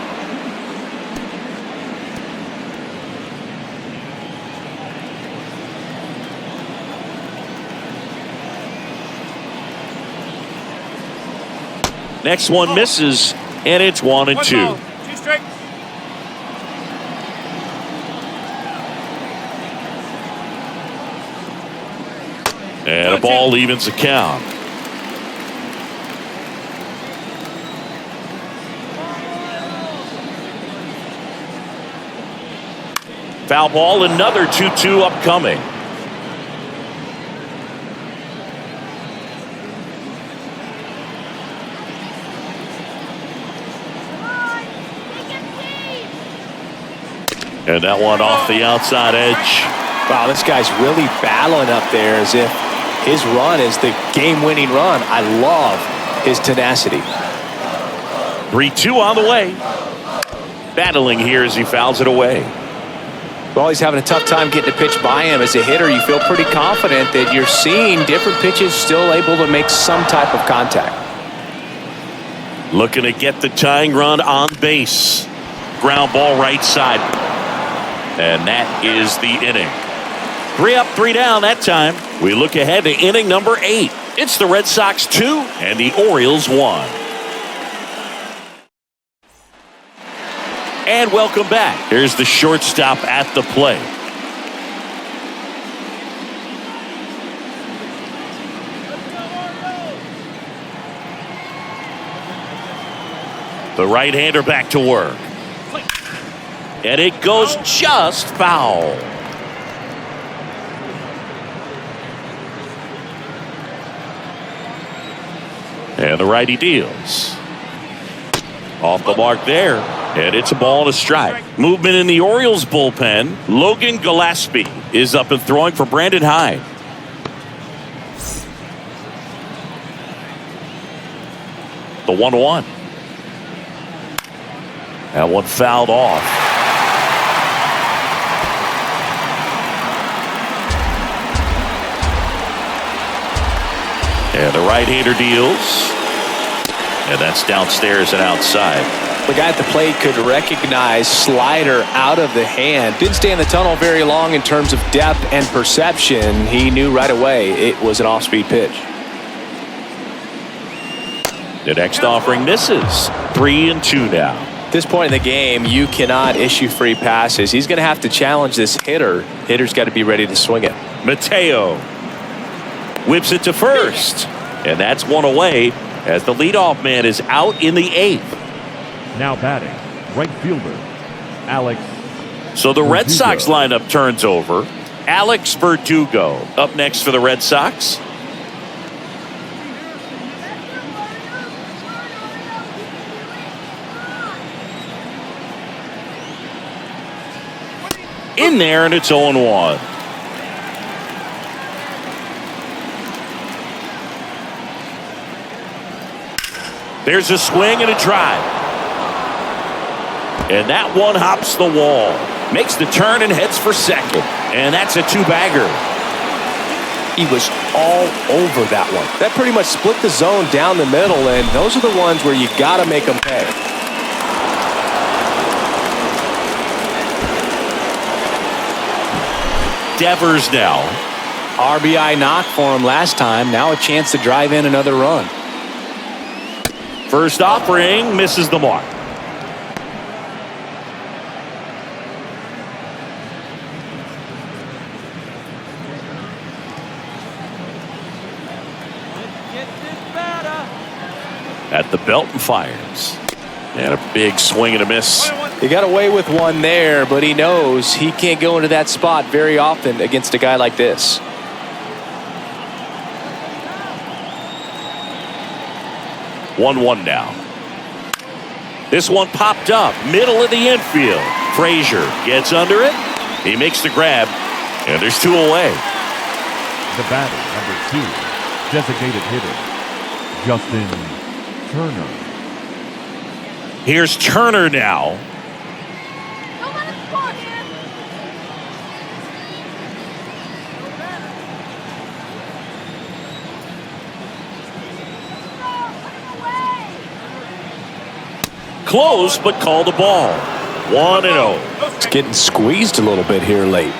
Next one misses, and it's 1 and 2. 2 strikes. And a ball evens the count. Foul ball, another 2-2 upcoming. And that one off the outside edge. Wow, this guy's really battling up there as if his run is the game-winning run. I love his tenacity. 3-2 on the way. Battling here as he fouls it away. Well, he's having a tough time getting a pitch by him. As a hitter, you feel pretty confident that you're seeing different pitches still able to make some type of contact. Looking to get the tying run on base. Ground ball right side. And that is the inning. 3 up, 3 down that time. We look ahead to inning number 8. It's the Red Sox 2 and the Orioles 1. And welcome back. Here's the shortstop at the plate. The right-hander back to work. And it goes just foul. And the righty deals. Off the mark there. And it's a ball and a strike. Movement in the Orioles bullpen. Logan Gillespie is up and throwing for Brandon Hyde. The 1-1. That one fouled off. And the right-hander deals. And that's downstairs and outside. The guy at the plate could recognize slider out of the hand. Didn't stay in the tunnel very long in terms of depth and perception. He knew right away it was an off-speed pitch. The next offering misses. 3-2 now. At this point in the game, you cannot issue free passes. He's going to have to challenge this hitter. Hitter's got to be ready to swing it. Mateo whips it to first. And that's one away as the leadoff man is out in the 8th. Now batting, right fielder, Alex. So the Red Verdugo. Sox lineup turns over. Alex Verdugo up next for the Red Sox. In there, and it's 0-1. There's a swing and a drive. And that one hops the wall. Makes the turn and heads for second. And that's a two-bagger. He was all over that one. That pretty much split the zone down the middle, and those are the ones where you got to make them pay. Devers now. RBI knock for him last time. Now a chance to drive in another run. First offering misses the mark. At the belt and fires. And a big swing and a miss. He got away with one there, but he knows he can't go into that spot very often against a guy like this. One now. This one popped up, middle of the infield. Frazier gets under it. He makes the grab, and there's two away. The batter, number 2, designated hitter, Justin Turner. Here's Turner now. Don't let him score, man. Close, but called a ball. 1-0. It's getting squeezed a little bit here late.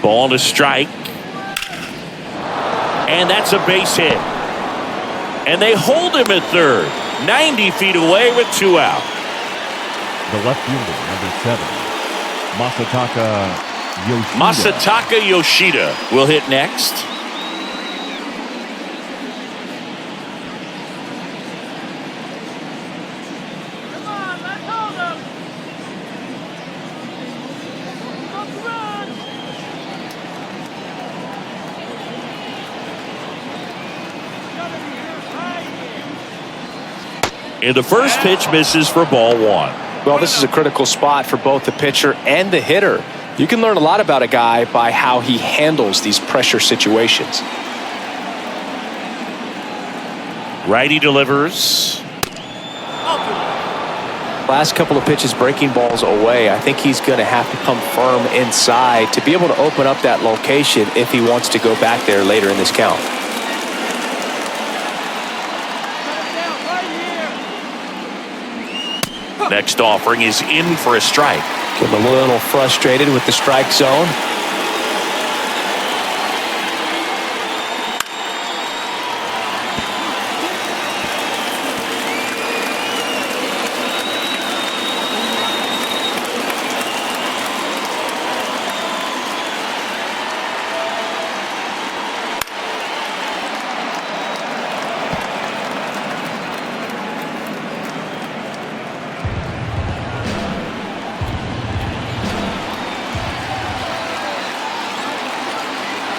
Ball to strike. And that's a base hit. And they hold him at third. 90 feet away with 2 out. The left fielder, number 7, Masataka Yoshida. Masataka Yoshida will hit next. Come on, let's hold him. Let's run. Gotta be here right here. And the first pitch misses for ball 1. Well, this is a critical spot for both the pitcher and the hitter. You can learn a lot about a guy by how he handles these pressure situations. Righty delivers. Last couple of pitches breaking balls away. I think he's going to have to come firm inside to be able to open up that location if he wants to go back there later in this count. Next offering is in for a strike. Get a little frustrated with the strike zone.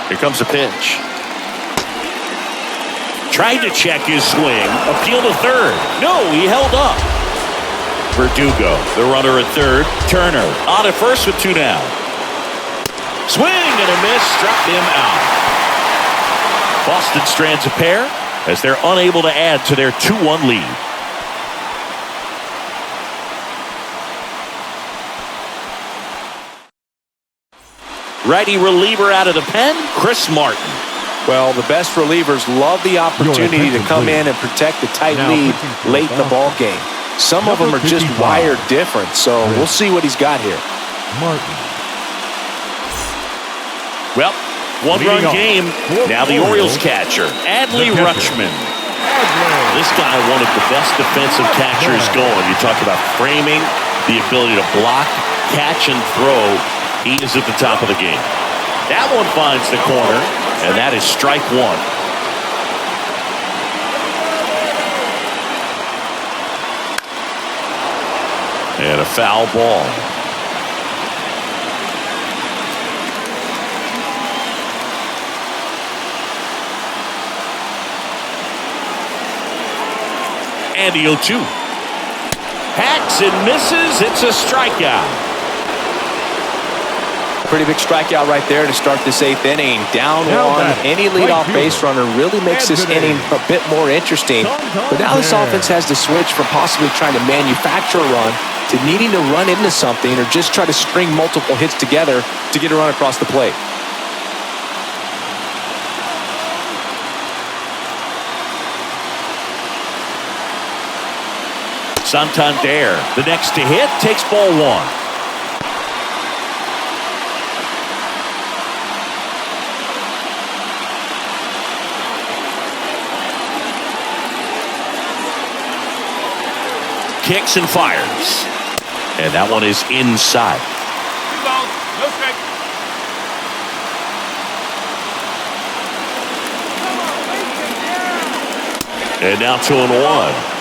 Here comes a pitch. Tried to check his swing. Appeal to third. No, he held up. Verdugo, the runner at third. Turner on at first with 2 down. Swing and a miss, struck him out. Boston strands a pair as they're unable to add to their 2-1 lead. Righty reliever out of the pen, Chris Martin. Well, the best relievers love the opportunity to come in and protect the tight lead late in the ball game. Some of them are just wired different, so we'll see what he's got here. Martin. Well, one-run game. Now the Orioles catcher, Adley Rutschman. This guy, one of the best defensive catchers going. You talk about framing, the ability to block, catch, and throw. He is at the top of the game. That one finds the corner, and that is strike 1. And a foul ball. And the 0-2. Hacks and misses. It's a strikeout. Pretty big strikeout right there to start this 8th inning. Down 1. Any leadoff base runner really makes this inning a bit more interesting. But now this offense has to switch from possibly trying to manufacture a run to needing to run into something or just try to string multiple hits together to get a run across the plate. Santander, the next to hit, takes ball 1. Kicks and fires. And that one is inside. 2 balls, no strike. And now 2-1.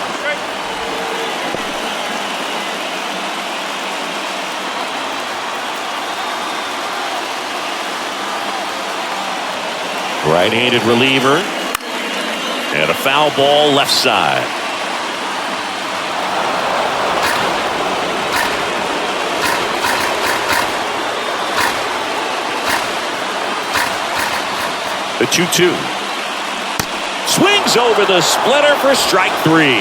Right-handed reliever. And a foul ball left side. The 2-2. Swings over the splitter for strike 3.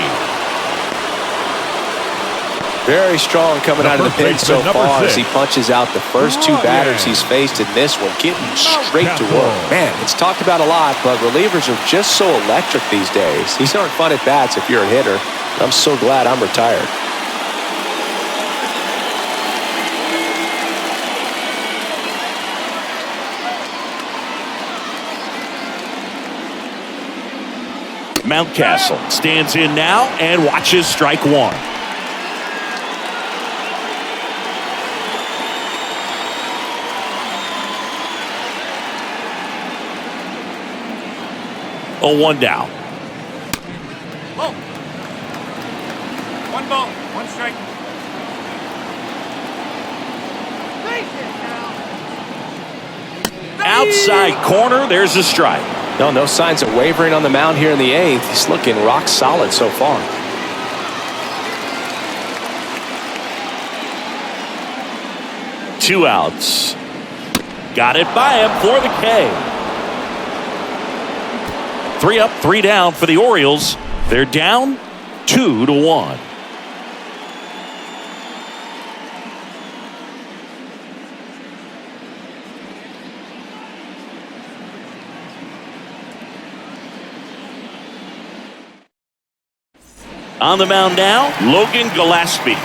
Very strong coming out of the pen so far as he punches out the first 2 batters he's faced in this one, getting straight to work. Man, it's talked about a lot, but relievers are just so electric these days. These aren't fun at bats if you're a hitter. I'm so glad I'm retired. Mountcastle stands in now and watches strike 1. Oh, 1 down. Whoa. 1 ball, 1 strike. Outside corner, there's a strike. No signs of wavering on the mound here in the 8th. He's looking rock solid so far. Two outs. Got it by him for the K. 3 up, 3 down for the Orioles. They're down 2-1. On the mound now, Logan Gillespie.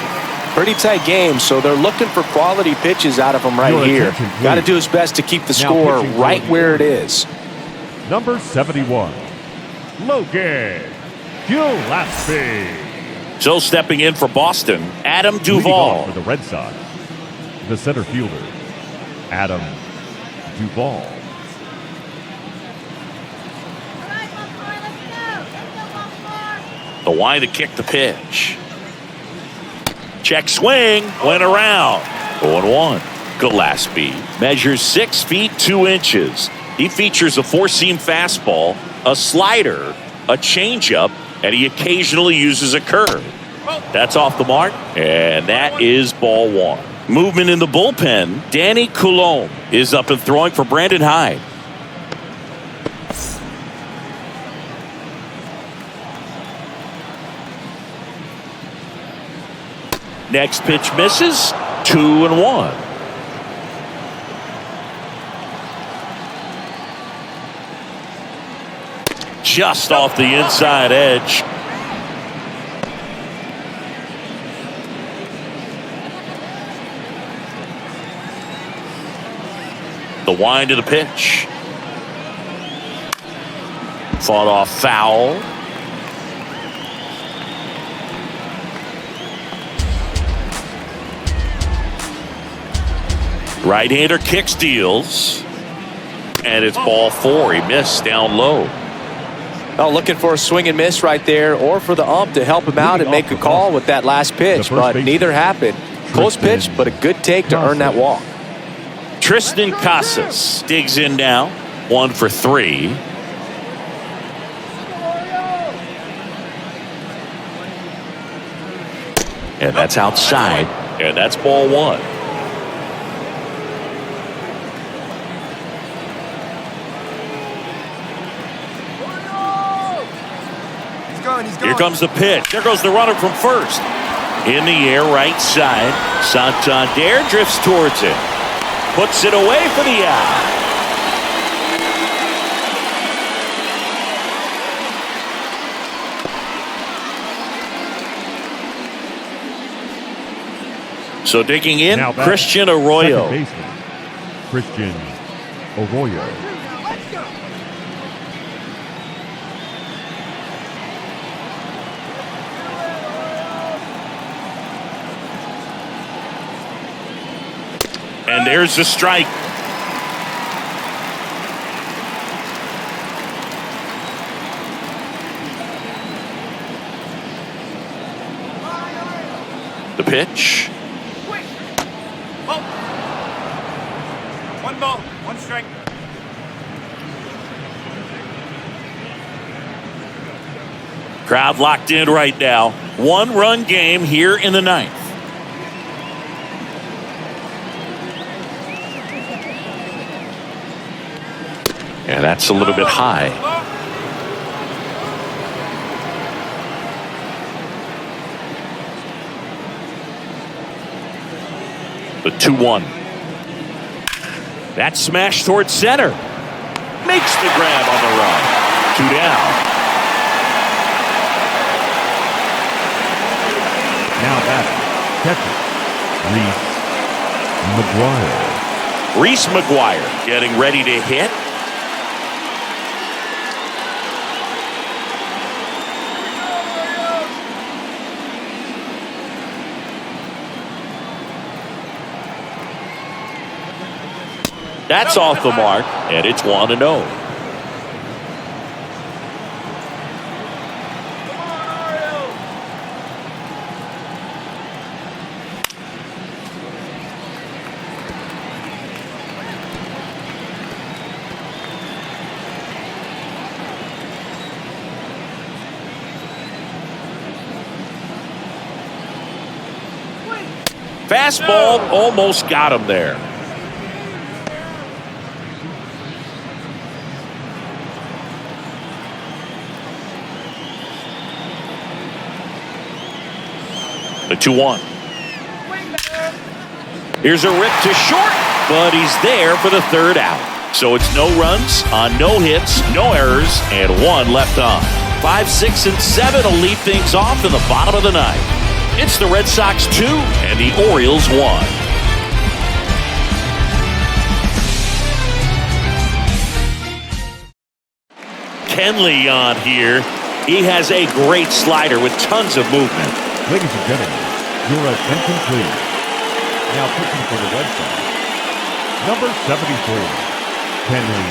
Pretty tight game, so they're looking for quality pitches out of him right here. Got to do his best to keep the score right where it is. Number 71, Logan Gillespie. So stepping in for Boston, Adam Leading Duvall. off for the Red Sox, the center fielder, Adam Duvall. The Y to kick the pitch. Check swing, went around. 0-1. Gillespie measures 6 feet 2 inches. He features a 4-seam fastball, a slider, a changeup, and he occasionally uses a curve. That's off the mark, and that is ball one. Movement in the bullpen. Danny Coulombe is up and throwing for Brandon Hyde. Next pitch misses. 2-1. Just off the inside edge. The wind of the pitch. Fought off foul. Right-hander kick steals. And it's ball four. He missed down low. Oh, looking for a swing and miss right there, or for the ump to help him out and make a call with that last pitch, but neither happened. Close pitch, but a good take to earn that walk. Tristan Casas digs in now. 1 for 3. And that's outside. And that's ball one. Here comes the pitch. There goes the runner from first. In the air, right side. Santander drifts towards it. Puts it away for the out. So digging in, Now Christian Arroyo. Second baseman, Christian Arroyo. And there's the strike. The pitch. One ball, one strike. Crowd locked in right now. 1-run game here in the ninth. Yeah, that's a little bit high. The 2-1. That smash towards center. Makes the grab on the run. 2 down. Now batting, catcher, Reese McGuire. Reese McGuire getting ready to hit. That's off the mark, and it's 1-0. Fastball almost got him there. The 2-1. Here's a rip to short, but he's there for the third out. So it's no runs on no hits, no errors, and 1 left on. 5, 6, and 7 will lead things off in the bottom of the ninth. It's the Red Sox 2 and the Orioles 1. Kenley on here. He has a great slider with tons of movement. Ladies and gentlemen, your attention please. Now pitching for the Red Sox, number 74, Kenley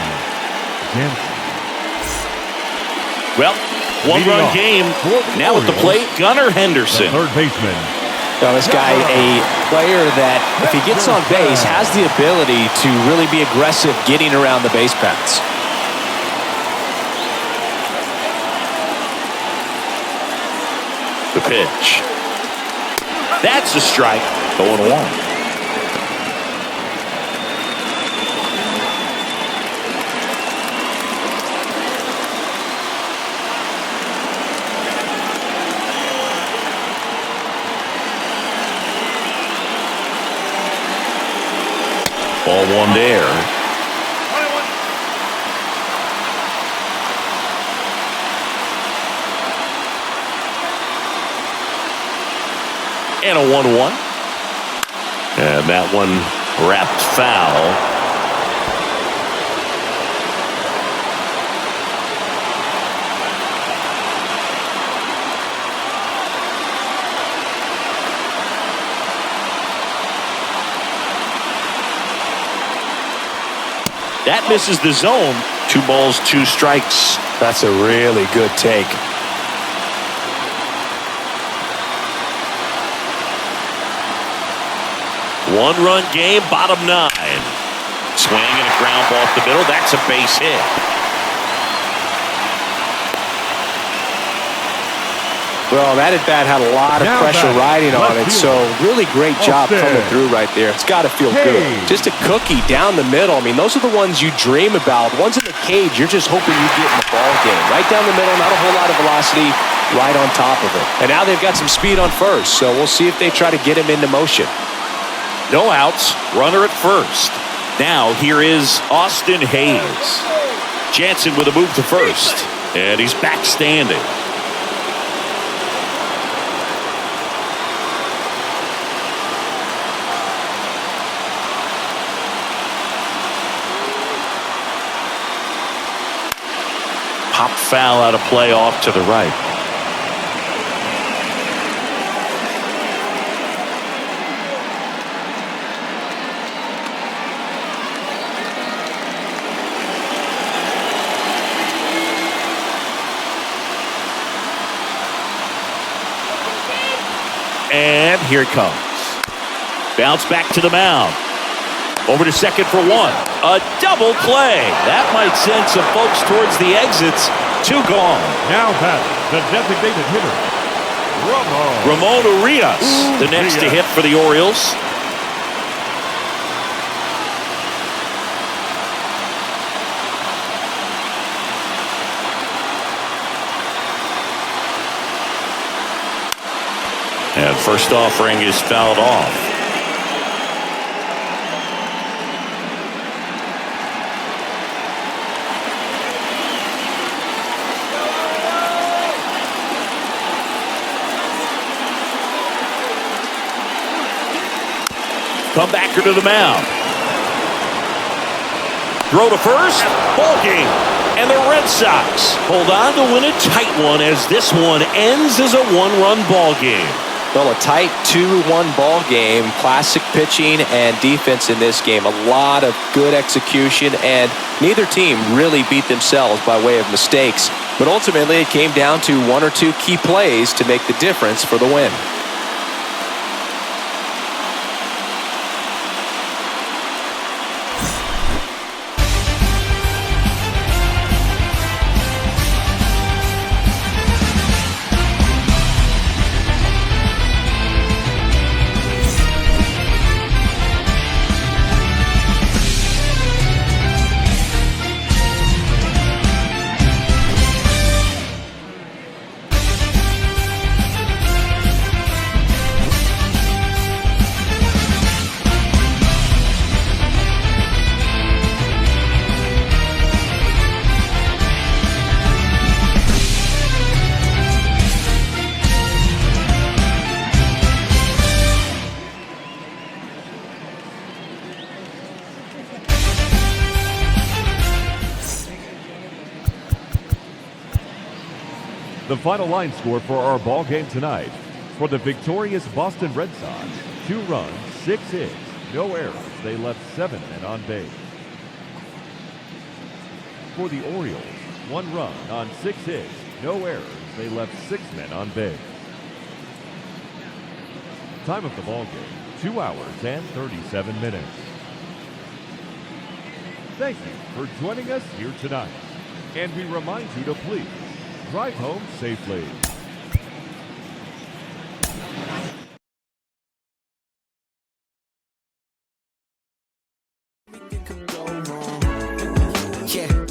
Jansen. Well, 1-run game. Now at the plate, Gunnar Henderson. The third baseman. Well, this guy, a player that, if he gets on base, has the ability to really be aggressive getting around the base paths. The pitch. That's a strike. 0-1. Ball one there. 21. And a 1-1. And that one wrapped foul. That misses the zone. 2 balls, 2 strikes. That's a really good take. One-run game, bottom 9. Swing and a ground ball up the middle. That's a base hit. Well, that at bat had a lot of Now pressure batting, riding on left it, so really great job Austin. coming through right there. It's got to feel good. Just a cookie down the middle. I mean, those are the ones you dream about. Ones in the cage, you're just hoping you get in the ball game. Right down the middle, not a whole lot of velocity, right on top of it. And now they've got some speed on first, so we'll see if they try to get him into motion. No outs, runner at first. Now here is Austin Hayes. Jansen with a move to first, and he's back standing. Pop foul out of play off to the right. And here it comes. Bounce back to the mound. Over to second for 1. A double play. That might send some folks towards the exits. 2 gone. Now batting, the designated hitter, Ramon Urias, the next to hit for the Orioles. And first offering is fouled off. Comebacker to the mound. Throw to first. Ball game. And the Red Sox hold on to win a tight one as this one ends as a 1-run ball game. Well, a tight 2-1 ball game. Classic pitching and defense in this game. A lot of good execution, and neither team really beat themselves by way of mistakes. But ultimately, it came down to 1 or 2 key plays to make the difference for the win. The final line score for our ball game tonight. For the victorious Boston Red Sox, 2 runs, 6 hits, no errors. They left 7 men on base. For the Orioles, 1 run on 6 hits, no errors. They left 6 men on base. Time of the ball game, 2 hours and 37 minutes. Thank you for joining us here tonight. And we remind you to please drive home safely.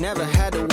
Never had to